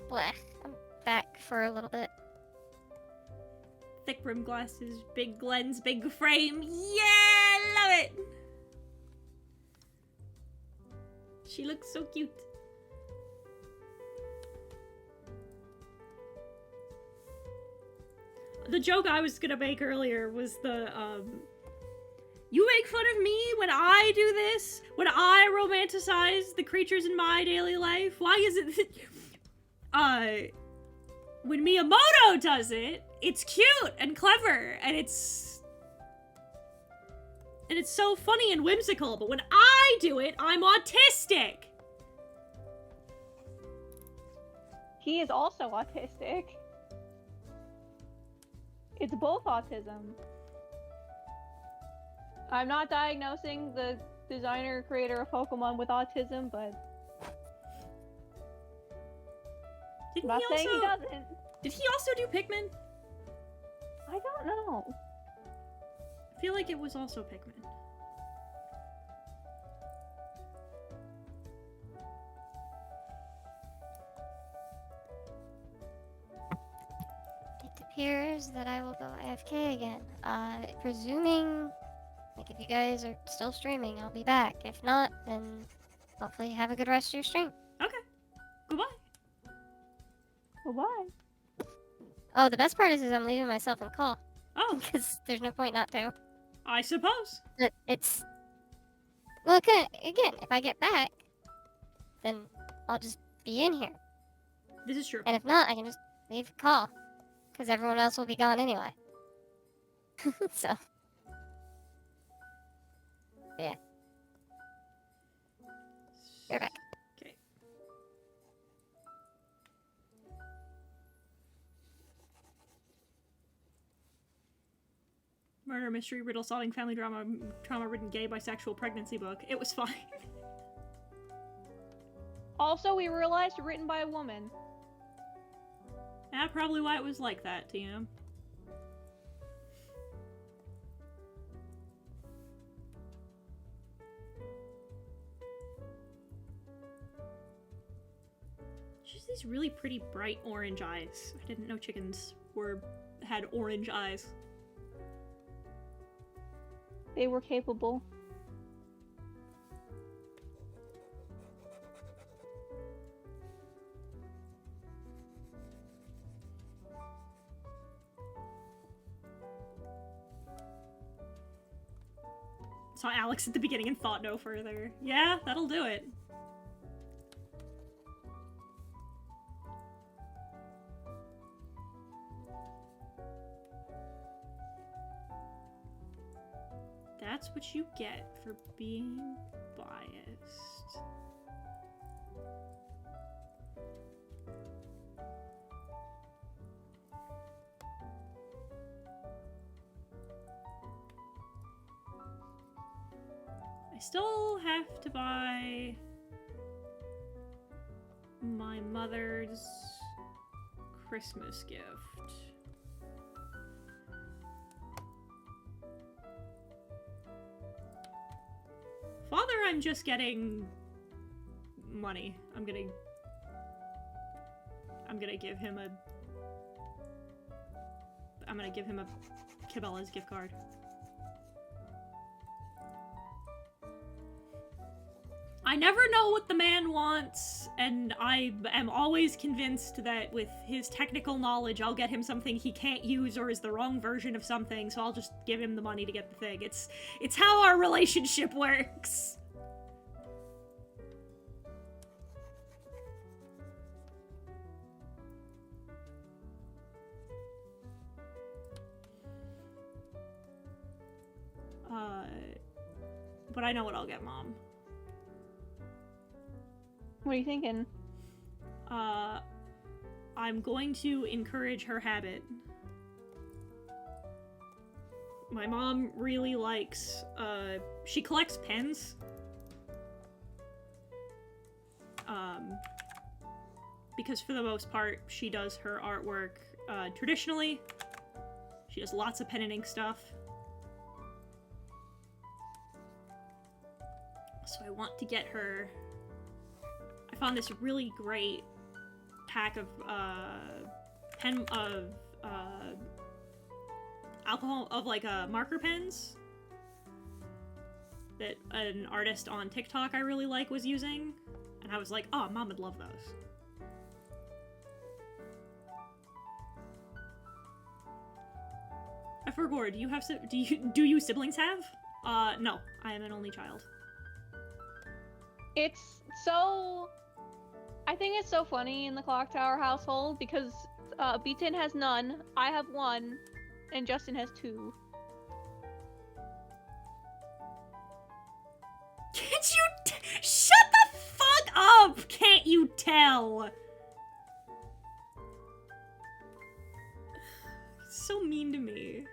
Blech. I'm back for a little bit. Thick rim glasses, big lens, big frame. Yeah, love it! She looks so cute. The joke I was gonna make earlier was the, you make fun of me when I do this? When I romanticize the creatures in my daily life? Why is it that, when Miyamoto does it, it's cute and clever, and it's so funny and whimsical, but when I do it, I'm autistic! He is also autistic. It's both autism. I'm not diagnosing the designer creator of Pokemon with autism, but Didn't I'm not he saying also, he doesn't. Did he also do Pikmin? I don't know. I feel like it was also Pikmin. It appears that I will go AFK again. Presuming, like, if you guys are still streaming, I'll be back. If not, then hopefully have a good rest of your stream. Okay. Goodbye. Bye-bye. Oh, the best part is I'm leaving myself in call, Oh, because there's no point not to. I suppose. But it's... Well, okay, again, if I get back, then I'll just be in here. This is true. And if not, I can just leave a call. Because everyone else will be gone anyway. So. Yeah. You're back. Okay. Murder, mystery, riddle solving, family drama, trauma-ridden, gay, bisexual, pregnancy book. It was fine. Also, we realized written by a woman. That's probably why it was like that, TM. Just these really pretty bright orange eyes. I didn't know chickens had orange eyes. They were capable. Saw Alex at the beginning and thought no further. Yeah, that'll do it. That's what you get for being biased. I still have to buy my mother's Christmas gift. Father, I'm just getting money. I'm gonna give him a Cabela's gift card. I never know what the man wants, and I am always convinced that with his technical knowledge, I'll get him something he can't use or is the wrong version of something, so I'll just give him the money to get the thing. It's how our relationship works. But I know what I'll get Mom. What are you thinking? I'm going to encourage her habit. My mom really likes, she collects pens. Because for the most part, she does her artwork, traditionally. She does lots of pen and ink stuff. So I want to get her... I found this really great pack of alcohol of marker pens that an artist on TikTok I really like was using, and I was like, oh, Mom would love those. I forgot. Do you siblings have? No, I am an only child. It's so... I think it's so funny in the Clock Tower household because B10 has none, I have 1, and Justin has 2. Can't you shut the fuck up! Can't you tell? So mean to me.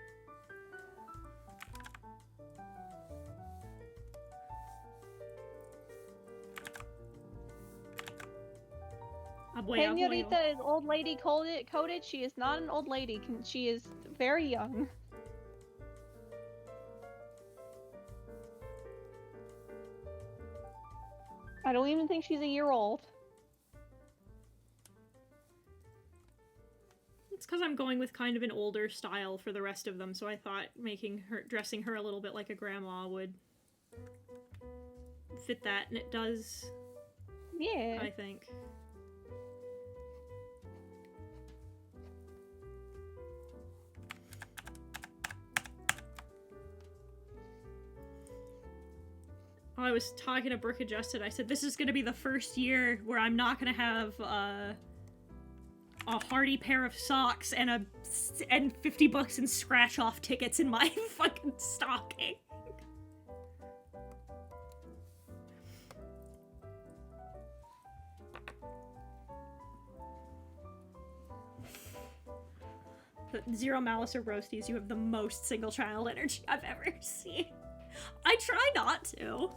Senorita is old lady coded. She is not an old lady. She is very young. I don't even think she's a year old. It's because I'm going with kind of an older style for the rest of them, so I thought dressing her a little bit like a grandma would fit that, and it does. Yeah. I think. I was talking to Brooke Adjusted. I said, this is gonna be the first year where I'm not gonna have a hardy pair of socks and $50 in scratch-off tickets in my fucking stocking. But Zero Malice or Roasties, you have the most single-child energy I've ever seen. I try not to.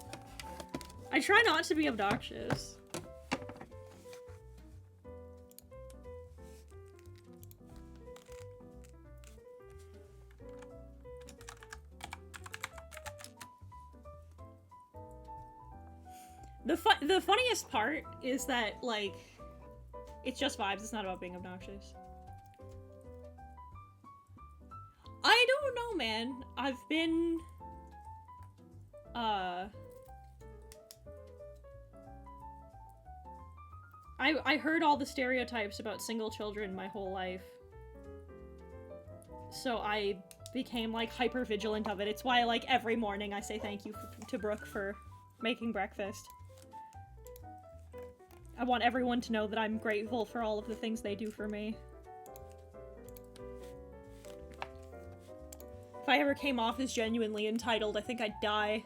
I try not to be obnoxious. The funniest part is that, like, it's just vibes, it's not about being obnoxious. I don't know, man. I've been... I heard all the stereotypes about single children my whole life. So I became, like, hyper vigilant of it. It's why, like, every morning I say thank you to Brooke for making breakfast. I want everyone to know that I'm grateful for all of the things they do for me. If I ever came off as genuinely entitled, I think I'd die.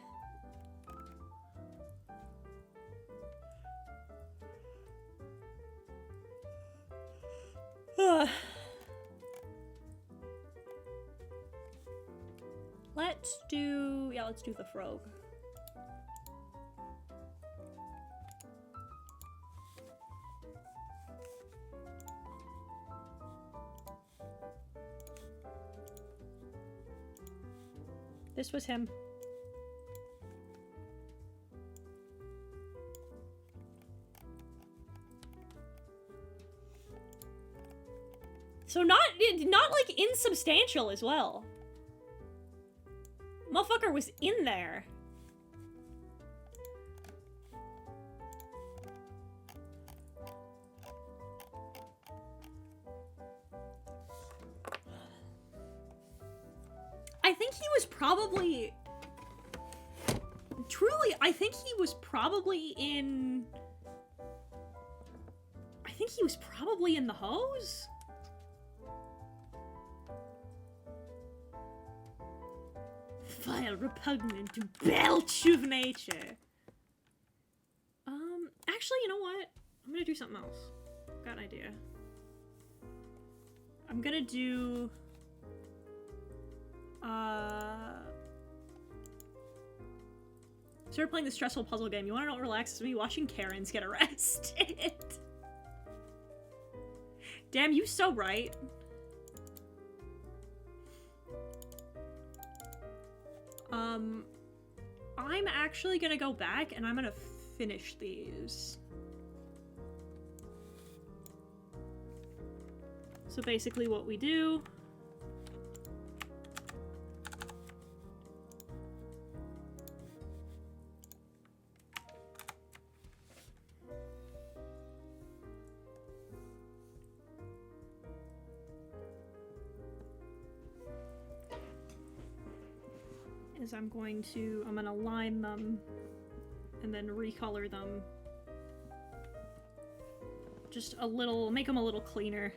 Let's do the frog. This was him. So not like insubstantial as well. Motherfucker was in there. I think he was probably... Truly, I think he was probably in... I think he was probably in the hose? Vile, repugnant belch of nature. Actually, you know what? I'm gonna do something else. Got an idea. I'm gonna do... Started playing the stressful puzzle game. You wanna know what relaxes me? Watching Karens get arrested. Damn, you so right. I'm actually gonna go back and I'm gonna finish these. So basically what we do is I'm gonna line them and then recolor them. Just a little, make them a little cleaner.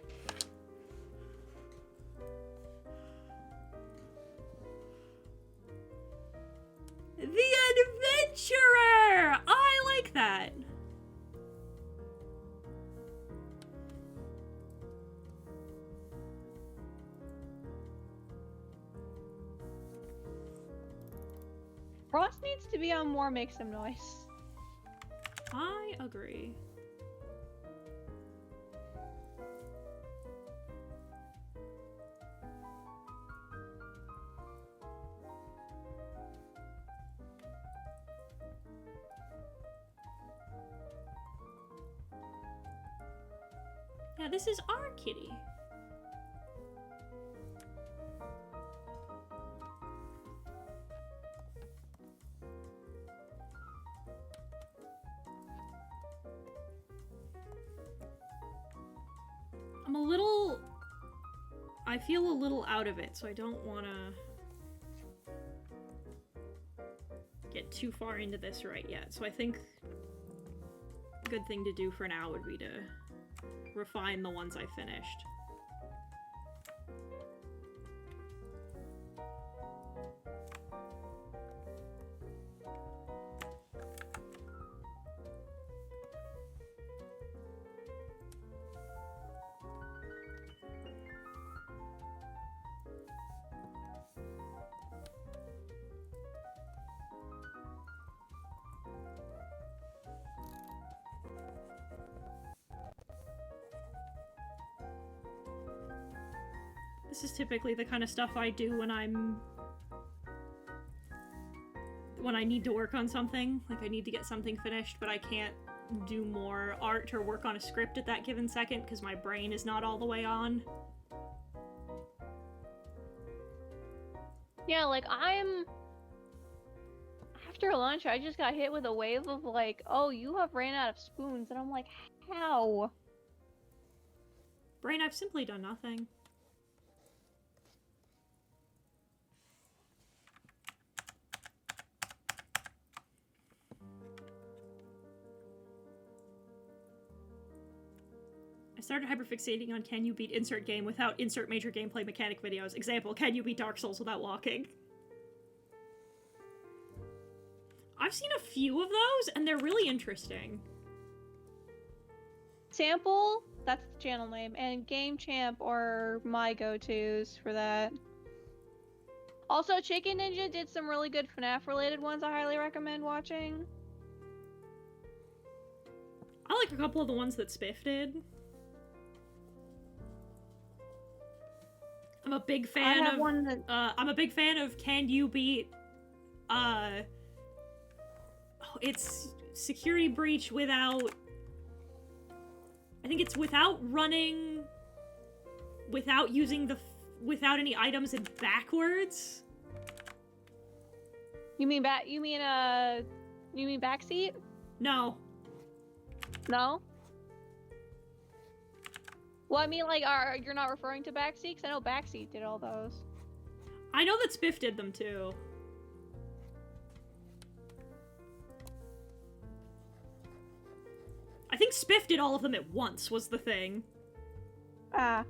Frost needs to be on more Make Some Noise. I agree. Yeah, this is our kitty. I feel a little out of it, so I don't want to get too far into this right yet. So I think a good thing to do for now would be to refine the ones I finished. This is typically the kind of stuff I do when I need to work on something. Like, I need to get something finished, but I can't do more art or work on a script at that given second because my brain is not all the way on. Yeah, like, after lunch, I just got hit with a wave of, like, oh, you have ran out of spoons, and I'm like, how? Brain, I've simply done nothing. I started hyperfixating on can you beat insert game without insert major gameplay mechanic videos. Example, can you beat Dark Souls without walking? I've seen a few of those, and they're really interesting. Sample, that's the channel name, and Game Champ are my go-tos for that. Also, Chicken Ninja did some really good FNAF-related ones I highly recommend watching. I like a couple of the ones that Spiff did. I'm a big fan of one that... I'm a big fan of Can You Beat it's security breach without I think it's without running without using the without any items and backwards. You mean backseat? No. No? Well, I mean, like, you're not referring to backseat? Because I know backseat did all those. I know that Spiff did them too. I think Spiff did all of them at once, was the thing. Ah.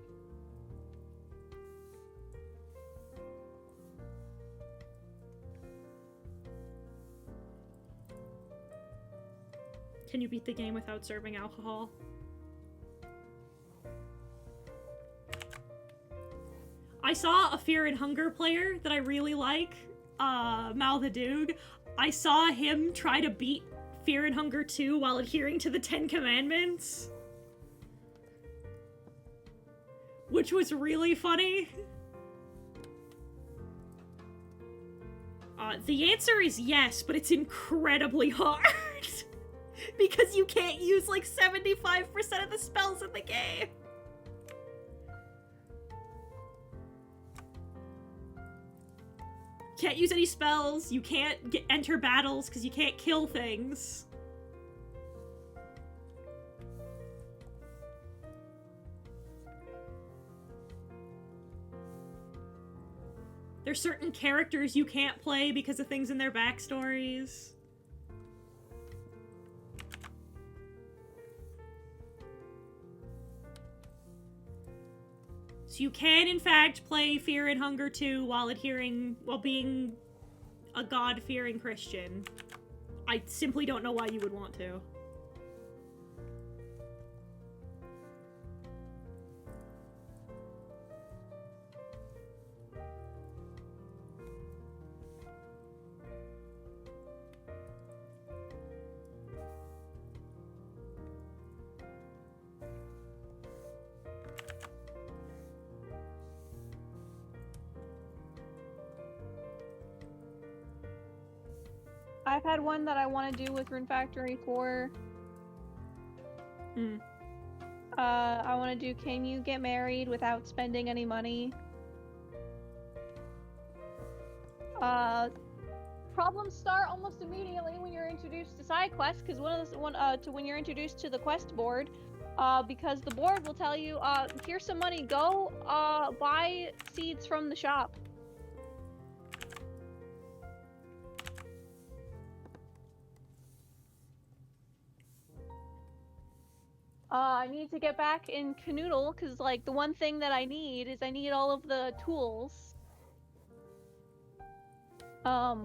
Can you beat the game without serving alcohol? I saw a Fear and Hunger player that I really like, Mal the Dude. I saw him try to beat Fear and Hunger 2 while adhering to the 10 Commandments. Which was really funny. The answer is yes, but it's incredibly hard. Because you can't use like 75% of the spells in the game. Can't use any spells, you can't enter battles because you can't kill things. There's certain characters you can't play because of things in their backstories. So you can, in fact, play Fear and Hunger 2 while being a God-fearing Christian. I simply don't know why you would want to. I've had one that I want to do with Rune Factory 4. Hmm. I want to do Can You Get Married Without Spending Any Money? Problems start almost immediately when you're introduced to side quests, because when you're introduced to the quest board, because the board will tell you, here's some money, go buy seeds from the shop. I need to get back in Canoodle, because, like, the one thing that I need is I need all of the tools. I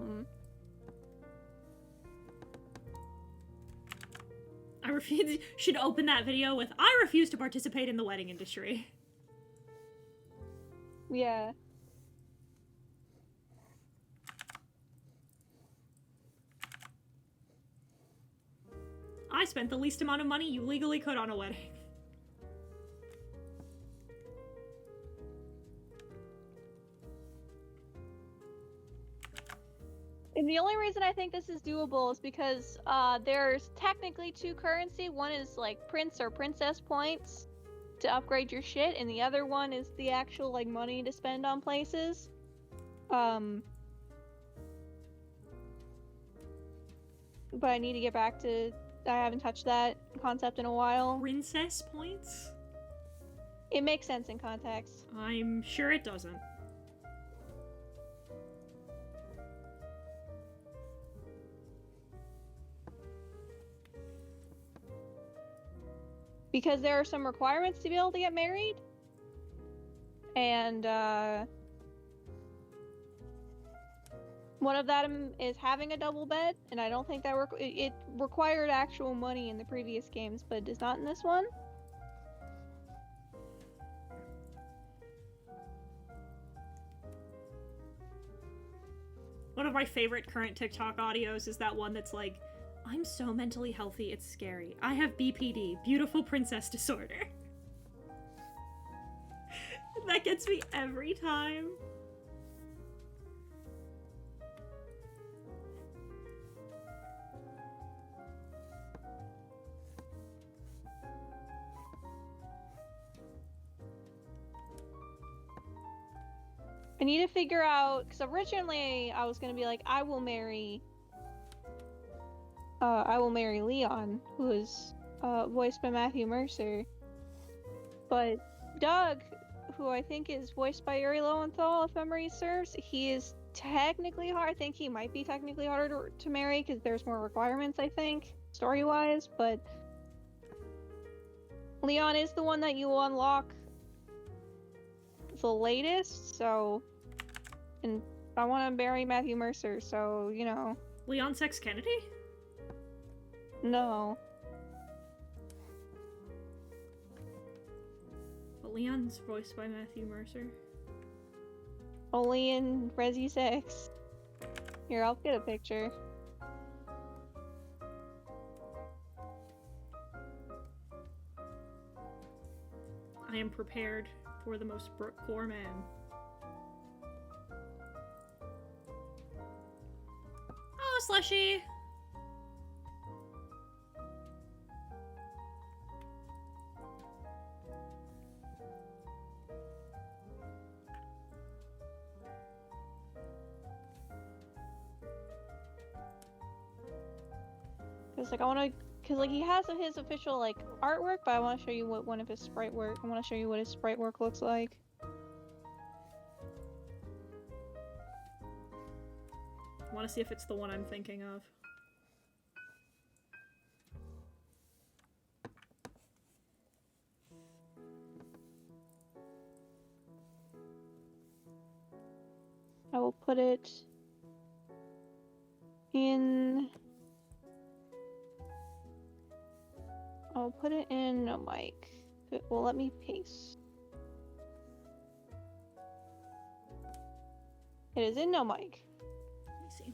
refuse. Should open that video with, I refuse to participate in the wedding industry. Yeah. I spent the least amount of money you legally could on a wedding. And the only reason I think this is doable is because there's technically 2 currency. One is like prince or princess points to upgrade your shit, and the other one is the actual like money to spend on places. But I need to get back to. I haven't touched that concept in a while. Princess points? It makes sense in context. I'm sure it doesn't. Because there are some requirements to be able to get married. And one of them is having a double bed, and I don't think that it required actual money in the previous games, but it does not in this one. One of my favorite current TikTok audios is that one that's like, I'm so mentally healthy, it's scary. I have BPD, beautiful princess disorder. That gets me every time. I need to figure out, because originally I was gonna be like, I will marry Leon, who is voiced by Matthew Mercer. But Doug, who I think is voiced by Yuri Lowenthal, if memory serves, he is technically hard. I think he might be technically harder to marry because there's more requirements, I think, story-wise. But Leon is the one that you will unlock the latest, so. And I want to marry Matthew Mercer, so, you know. Leon Sex Kennedy? No. But Leon's voiced by Matthew Mercer. Only in Resi 6. Here, I'll get a picture. I am prepared for the most core man. Oh, Slushy! Cause like I want to, cause like he has his official like artwork, but I want to show you what one of his sprite work. I want to show you what his sprite work looks like. I want to see if it's the one I'm thinking of. I will put it in. I'll put it in no mic. It will let me paste. It is in no mic. Let me see.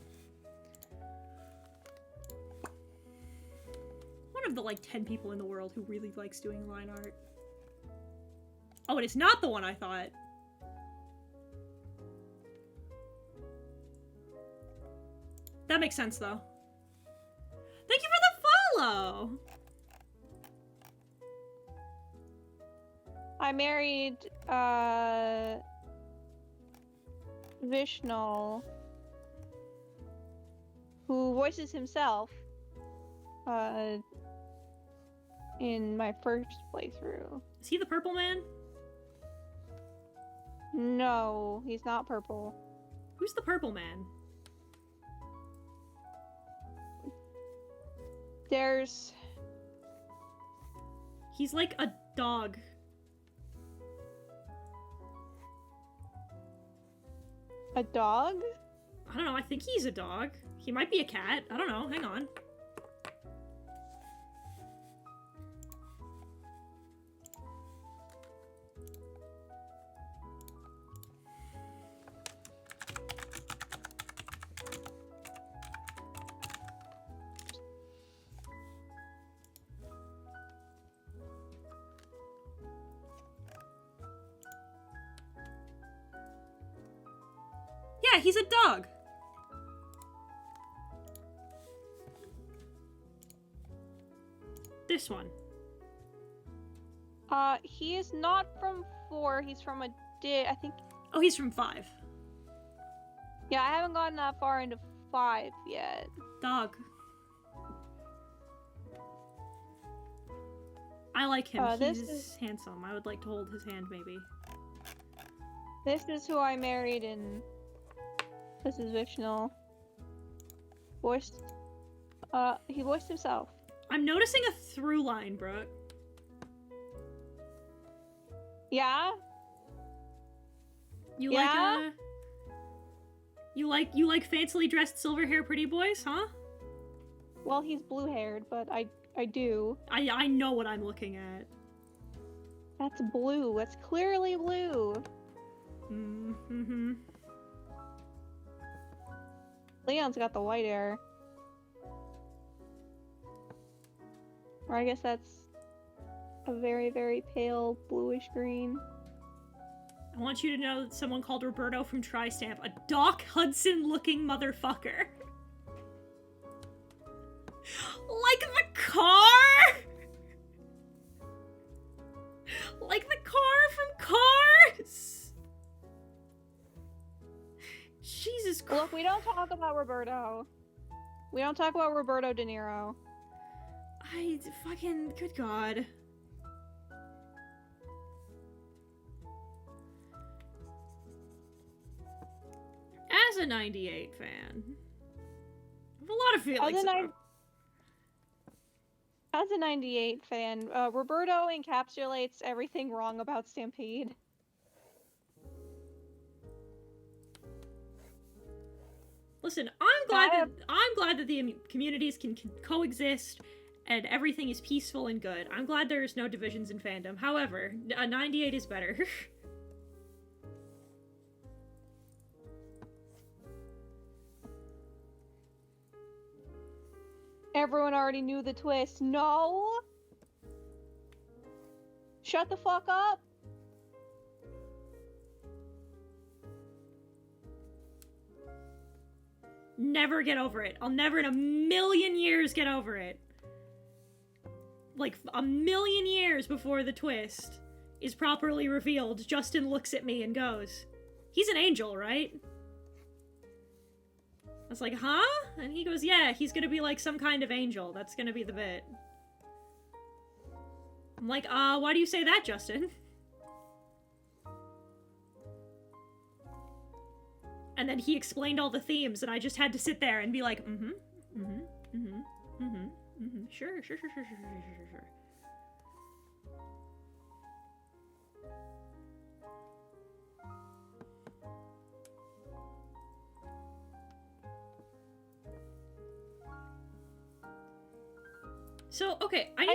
One of the like 10 people in the world who really likes doing line art. Oh, it is not the one I thought. That makes sense though. Hello. I married Vishnu, who voices himself in my first playthrough. Is he the purple man? No, he's not purple. Who's the purple man? There's He's like a dog. a dog? I don't know, I think he's a dog. He might be a cat. I don't know, hang on. Yeah, he's a dog. This one. He is not from 4, he's from I think, Oh, he's from 5. yeah, I haven't gotten that far into 5 yet. Dog. I like him. This He's is- handsome. I would like to hold his hand, maybe. This is who I married, and this is Vishnu. He voiced himself. I'm noticing a through line, Brooke. Yeah? You Yeah? you like fancily dressed silver hair pretty boys, huh? Well, he's blue-haired, but I do. I know what I'm looking at. That's blue. That's clearly blue. Mm-hmm. Leon's got the white hair. Or I guess that's a very, very pale bluish green. I want you to know that someone called Roberto from Tri-Stamp a Doc Hudson-looking motherfucker. Like the car! Like the car from Cars! Jesus Christ. Look, we don't talk about Roberto. We don't talk about Roberto De Niro. I fucking, good God. As a 98 fan, I have a lot of feelings. As a 98 fan, Roberto encapsulates everything wrong about Stampede. Listen, I'm glad that the communities can coexist and everything is peaceful and good. I'm glad there's no divisions in fandom. However, a 98 is better. Everyone already knew the twist. No! Shut the fuck up! Never get over it. I'll never in a million years get over it. Like, a million years before the twist is properly revealed, Justin looks at me and goes, "He's an angel, right?" I was like, huh? And he goes, yeah, he's gonna be like some kind of angel. That's gonna be the bit. I'm like, why do you say that, Justin? And then he explained all the themes, and I just had to sit there and be like, sure. So, okay, I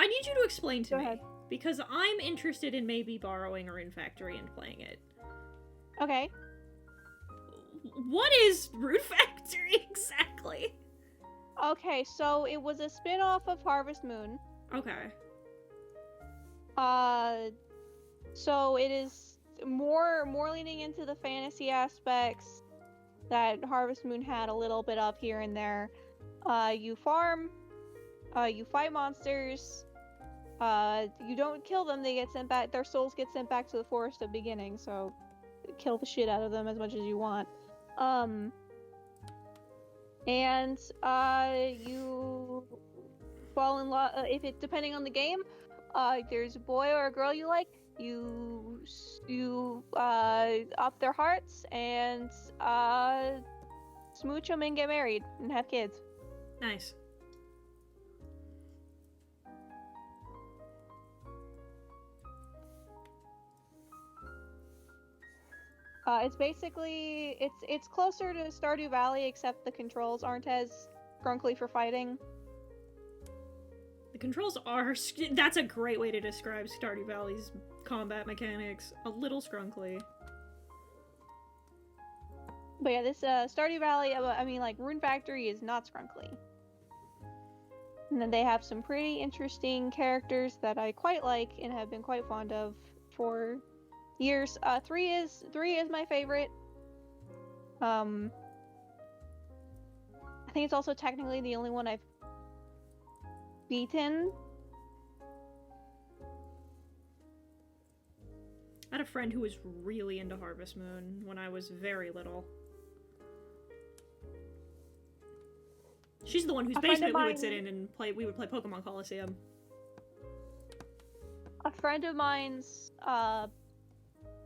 need you to explain to Go me, ahead. because I'm interested in maybe borrowing a Rune Factory and playing it. Okay. What is Rune Factory exactly? Okay, so it was a spin-off of Harvest Moon. Okay. So it is more leaning into the fantasy aspects that Harvest Moon had a little bit of here and there. You farm You fight monsters. You don't kill them, they get sent back, their souls get sent back to the forest of beginning, so kill the shit out of them as much as you want. And you fall in love, if it, depending on the game, there's a boy or a girl you like, you up their hearts and smooch them and get married and have kids. Nice. It's basically, it's closer to Stardew Valley, except the controls aren't as grunkly for fighting. The controls are... That's a great way to describe Stardew Valley's combat mechanics. A little scrunkly. But yeah, this Stardew Valley, I mean, like, Rune Factory is not scrunkly. And then they have some pretty interesting characters that I quite like and have been quite fond of for years. 3 is my favorite. I think it's also technically the only one I've beaten. I had a friend who was really into Harvest Moon when I was very little. She's the one whose basement we would sit in and play. We would play Pokemon Coliseum. A friend of mine's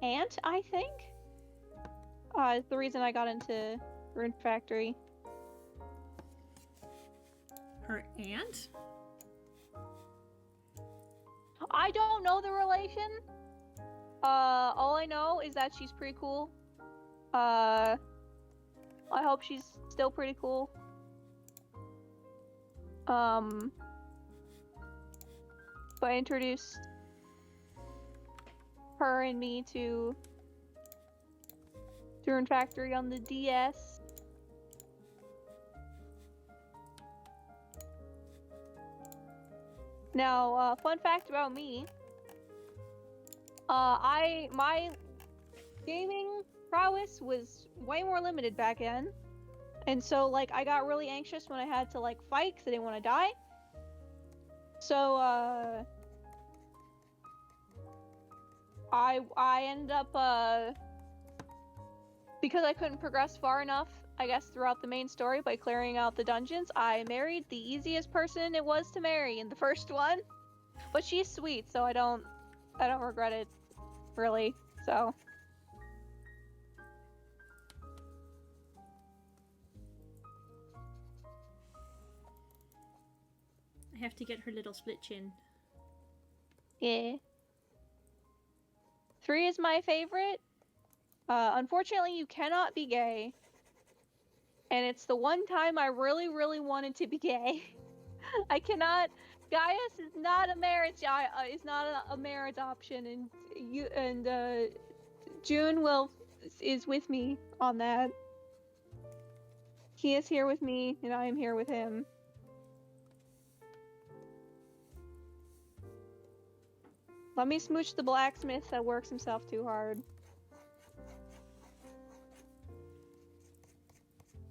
aunt, I think, is the reason I got into Rune Factory. Her aunt? I don't know the relation. All I know is that she's pretty cool. I hope she's still pretty cool. But I introduced her and me to Rune Factory on the DS. Now, fun fact about me. My gaming prowess was way more limited back then. And so, like, I got really anxious when I had to, like, fight because I didn't want to die. So, I ended up, because I couldn't progress far enough, I guess, throughout the main story by clearing out the dungeons, I married the easiest person it was to marry in the first one. But she's sweet, so I don't regret it, really, so. I have to get her little split chin. Yeah. 3 is my favorite. Unfortunately, you cannot be gay. And it's the one time I really, really wanted to be gay. I cannot. Gaius is not a marriage. Is not a marriage option, and June is with me on that. He is here with me, and I am here with him. Let me smooch the blacksmith that works himself too hard.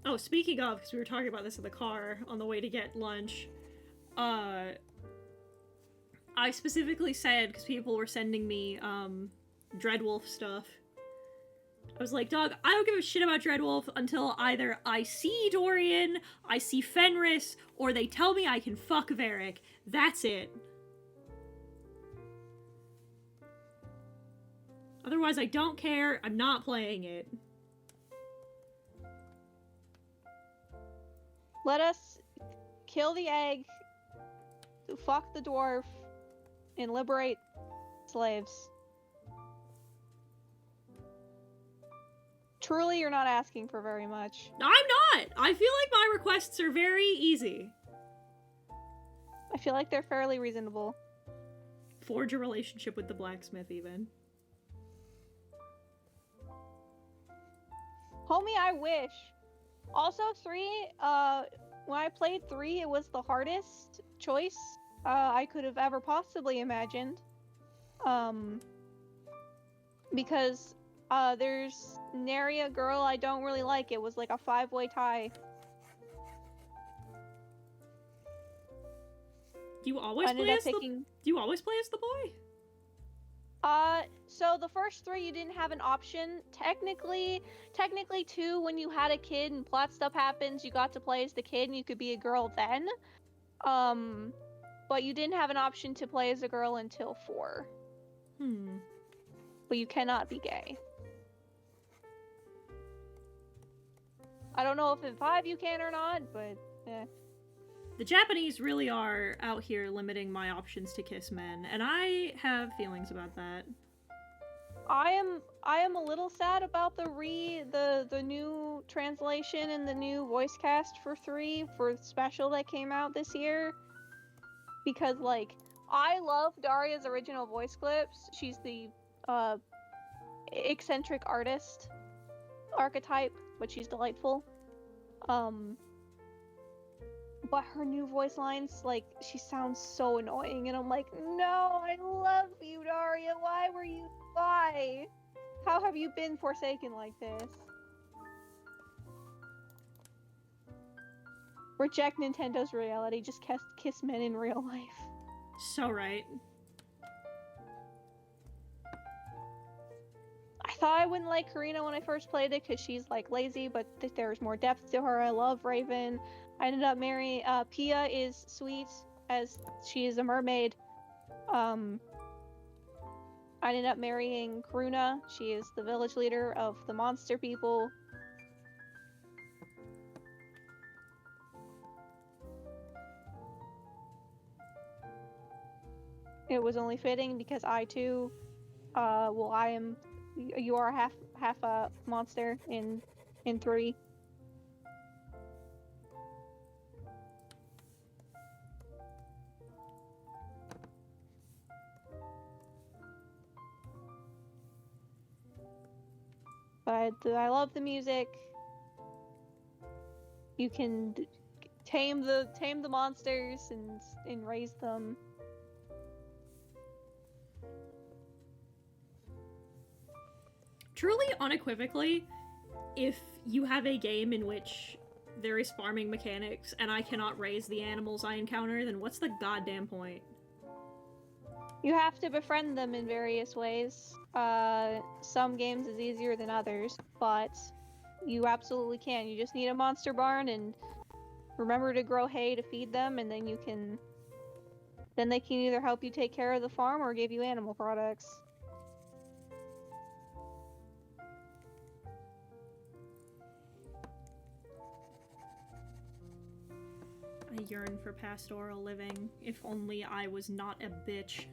Oh, speaking of, because we were talking about this in the car on the way to get lunch, I specifically said, because people were sending me, Dreadwolf stuff, I was like, dog, I don't give a shit about Dreadwolf until either I see Dorian, I see Fenris, or they tell me I can fuck Varric. That's it. Otherwise, I don't care. I'm not playing it. Let us kill the egg, fuck the dwarf, and liberate slaves. Truly, you're not asking for very much. I'm not! I feel like my requests are very easy. I feel like they're fairly reasonable. Forge a relationship with the blacksmith, even. Homie, I wish. Also, 3, when I played 3, it was the hardest choice I could have ever possibly imagined. Because there's nary a girl I don't really like. It was like a 5-way tie. Do you always I ended play up as the picking. Do you always play as the boy? So the first 3 you didn't have an option. Technically 2, when you had a kid and plot stuff happens, you got to play as the kid and you could be a girl then. But you didn't have an option to play as a girl until 4. But you cannot be gay. I don't know if in 5 you can or not, but The Japanese really are out here limiting my options to kiss men, and I have feelings about that. I am a little sad about the new translation and the new voice cast for 3 for the special that came out this year. Because like I love Daria's original voice clips. She's the eccentric artist archetype, but she's delightful. But her new voice lines, like, she sounds so annoying, and I'm like, no, I love you, Daria. Why? How have you been forsaken like this? Reject Nintendo's reality, just kiss men in real life. So right. I thought I wouldn't like Karina when I first played it because she's like lazy, but there's more depth to her. I love Raven. I ended up marrying Pia is sweet as she is a mermaid. I ended up marrying Karuna. She is the village leader of the monster people. It was only fitting because I too, you are half a monster in 3. But I love the music. You can tame the monsters and raise them. Truly, unequivocally, if you have a game in which there is farming mechanics and I cannot raise the animals I encounter, then what's the goddamn point? You have to befriend them in various ways. Some games is easier than others, but you absolutely can. You just need a monster barn and remember to grow hay to feed them, and then they can either help you take care of the farm or give you animal products. I yearn for pastoral living. If only I was not a bitch.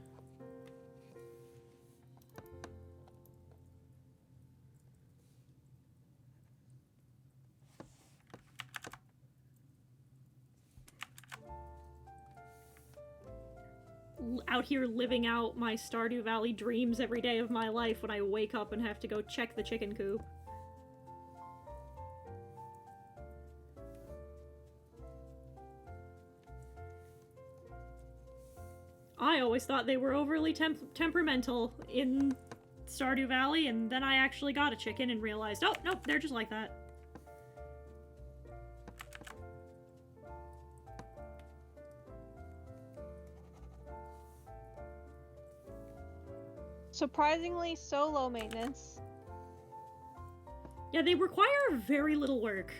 Out here living out my Stardew Valley dreams every day of my life when I wake up and have to go check the chicken coop. I always thought they were overly temperamental in Stardew Valley, and then I actually got a chicken and realized, oh, nope, they're just like that. Surprisingly, so low maintenance. Yeah, they require very little work.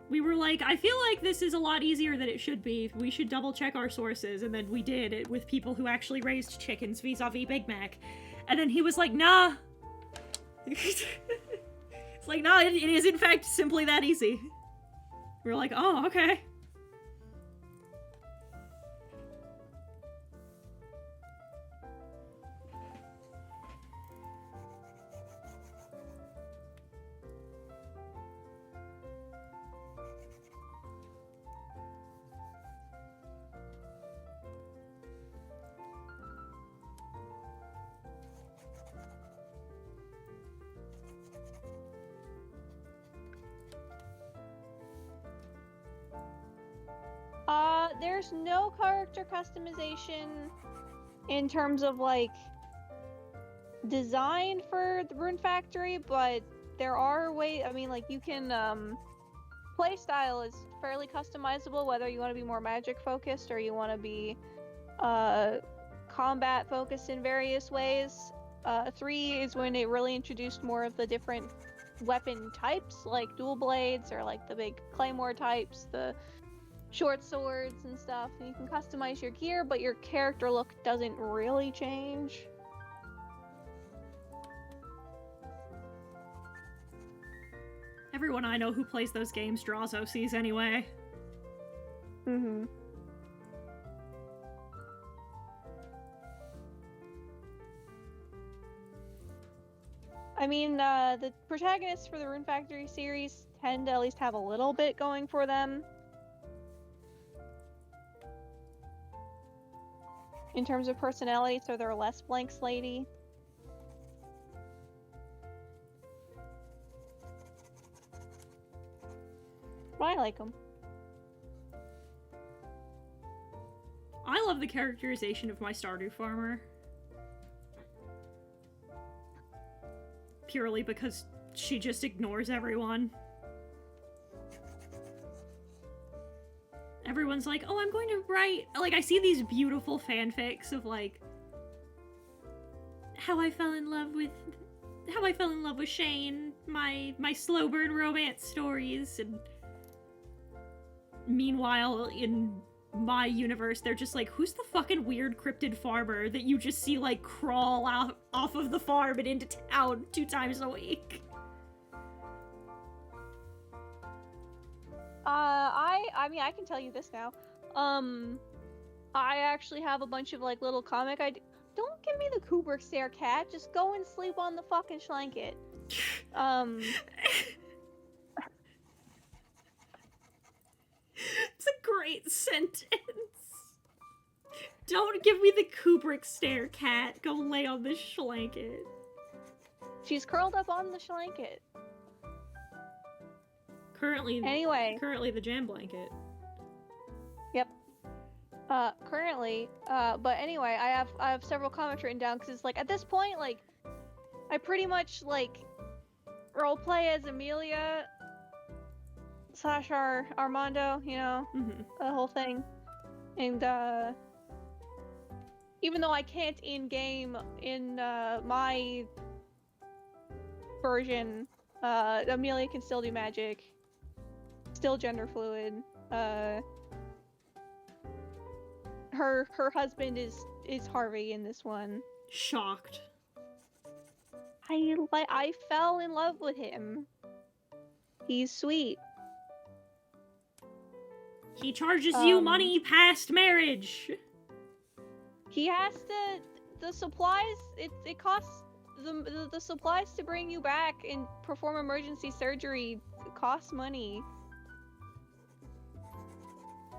We were like, I feel like this is a lot easier than it should be. We should double check our sources, and then we did it with people who actually raised chickens vis-a-vis Big Mac. And then he was like, nah. It's like, nah, it is in fact simply that easy. We're like, oh, okay. There's no character customization in terms of, like, design for the Rune Factory, but there are ways, I mean, like, you can, playstyle is fairly customizable, whether you want to be more magic focused or you want to be combat focused in various ways. 3 is when it really introduced more of the different weapon types, like dual blades or like the big claymore types, the short swords and stuff. And you can customize your gear, but your character look doesn't really change. Everyone I know who plays those games draws OCs anyway. Mm-hmm. I mean, the protagonists for the Rune Factory series tend to at least have a little bit going for them. In terms of personality, so they're less blank slatey. But I like them. I love the characterization of my Stardew farmer. Purely because she just ignores everyone. Everyone's like, oh, I'm going to write... Like, I see these beautiful fanfics of, like, how I fell in love with Shane, my slow burn romance stories, and meanwhile, in my universe, they're just like, who's the fucking weird cryptid farmer that you just see, like, crawl out off of the farm and into town 2 times a week? I mean, I can tell you this now. I actually have a bunch of, like, little comic Don't give me the Kubrick stare, cat. Just go and sleep on the fucking blanket. It's a great sentence. Don't give me the Kubrick stare, cat. Go lay on the blanket. She's curled up on the blanket. Currently the jam blanket. Yep. Currently, but anyway, I have several comics written down because it's like at this point, like, I pretty much like roleplay as Amelia / Armando, you know, the whole thing, and even though I can't in game in my version, Amelia can still do magic. Still gender fluid. Her husband is Harvey in this one. Shocked. I fell in love with him. He's sweet. He charges you money past marriage. He has to. The supplies. It costs the supplies to bring you back and perform emergency surgery. Costs money.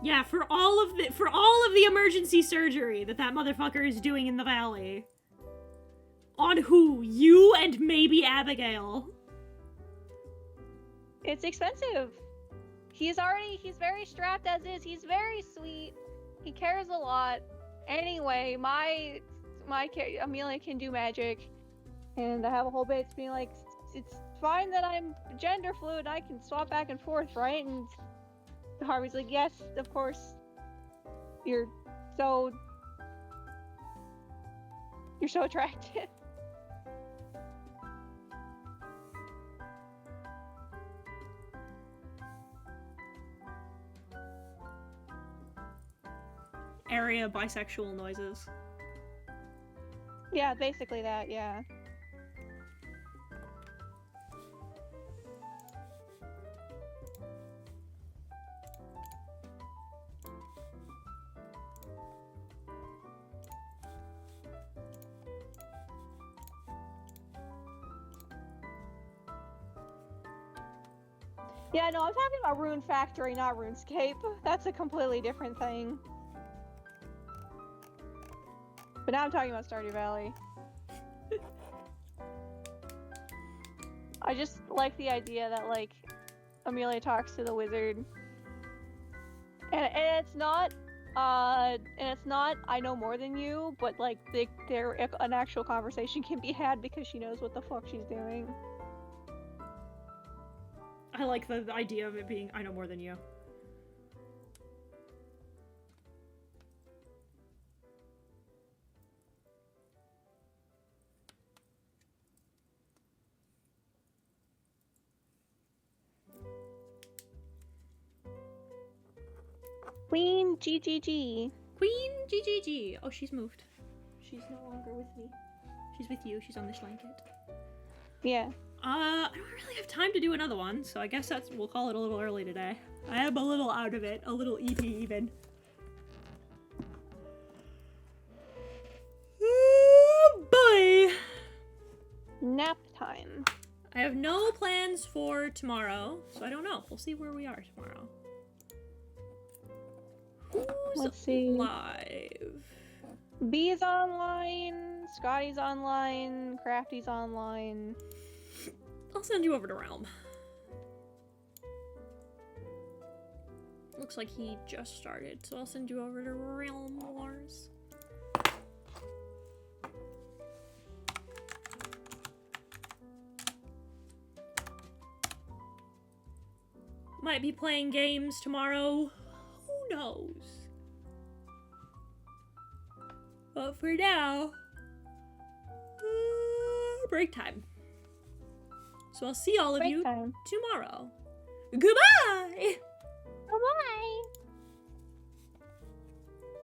Yeah, for all of the emergency surgery that motherfucker is doing in the valley. On who? You and maybe Abigail. It's expensive. He's very strapped as is. He's very sweet. He cares a lot. Anyway, my Amelia can do magic, and I have a whole bit being like, it's fine that I'm gender fluid. I can swap back and forth, right? And Harvey's like, yes, of course. You're so attractive. Area bisexual noises. Yeah, basically that, yeah. Yeah, no, I'm talking about Rune Factory, not RuneScape. That's a completely different thing. But now I'm talking about Stardew Valley. I just like the idea that, like, Amelia talks to the wizard. And it's not, I know more than you, but, like, an actual conversation can be had because she knows what the fuck she's doing. I like the idea of it being I know more than you. Queen GGG. Queen GGG. Oh, she's moved. She's no longer with me. She's with you. She's on this blanket. Yeah. I don't really have time to do another one, so I guess we'll call it a little early today. I am a little out of it, a little EP even. Oh boy! Nap time. I have no plans for tomorrow, so I don't know. We'll see where we are tomorrow. Who's Let's see. live? B's online, Scotty's online, Crafty's online. I'll send you over to Realm. Looks like he just started, so I'll send you over to Realm Wars. Might be playing games tomorrow. Who knows? But for now, break time. So I'll see all of Break you time. tomorrow. Goodbye! Bye-bye!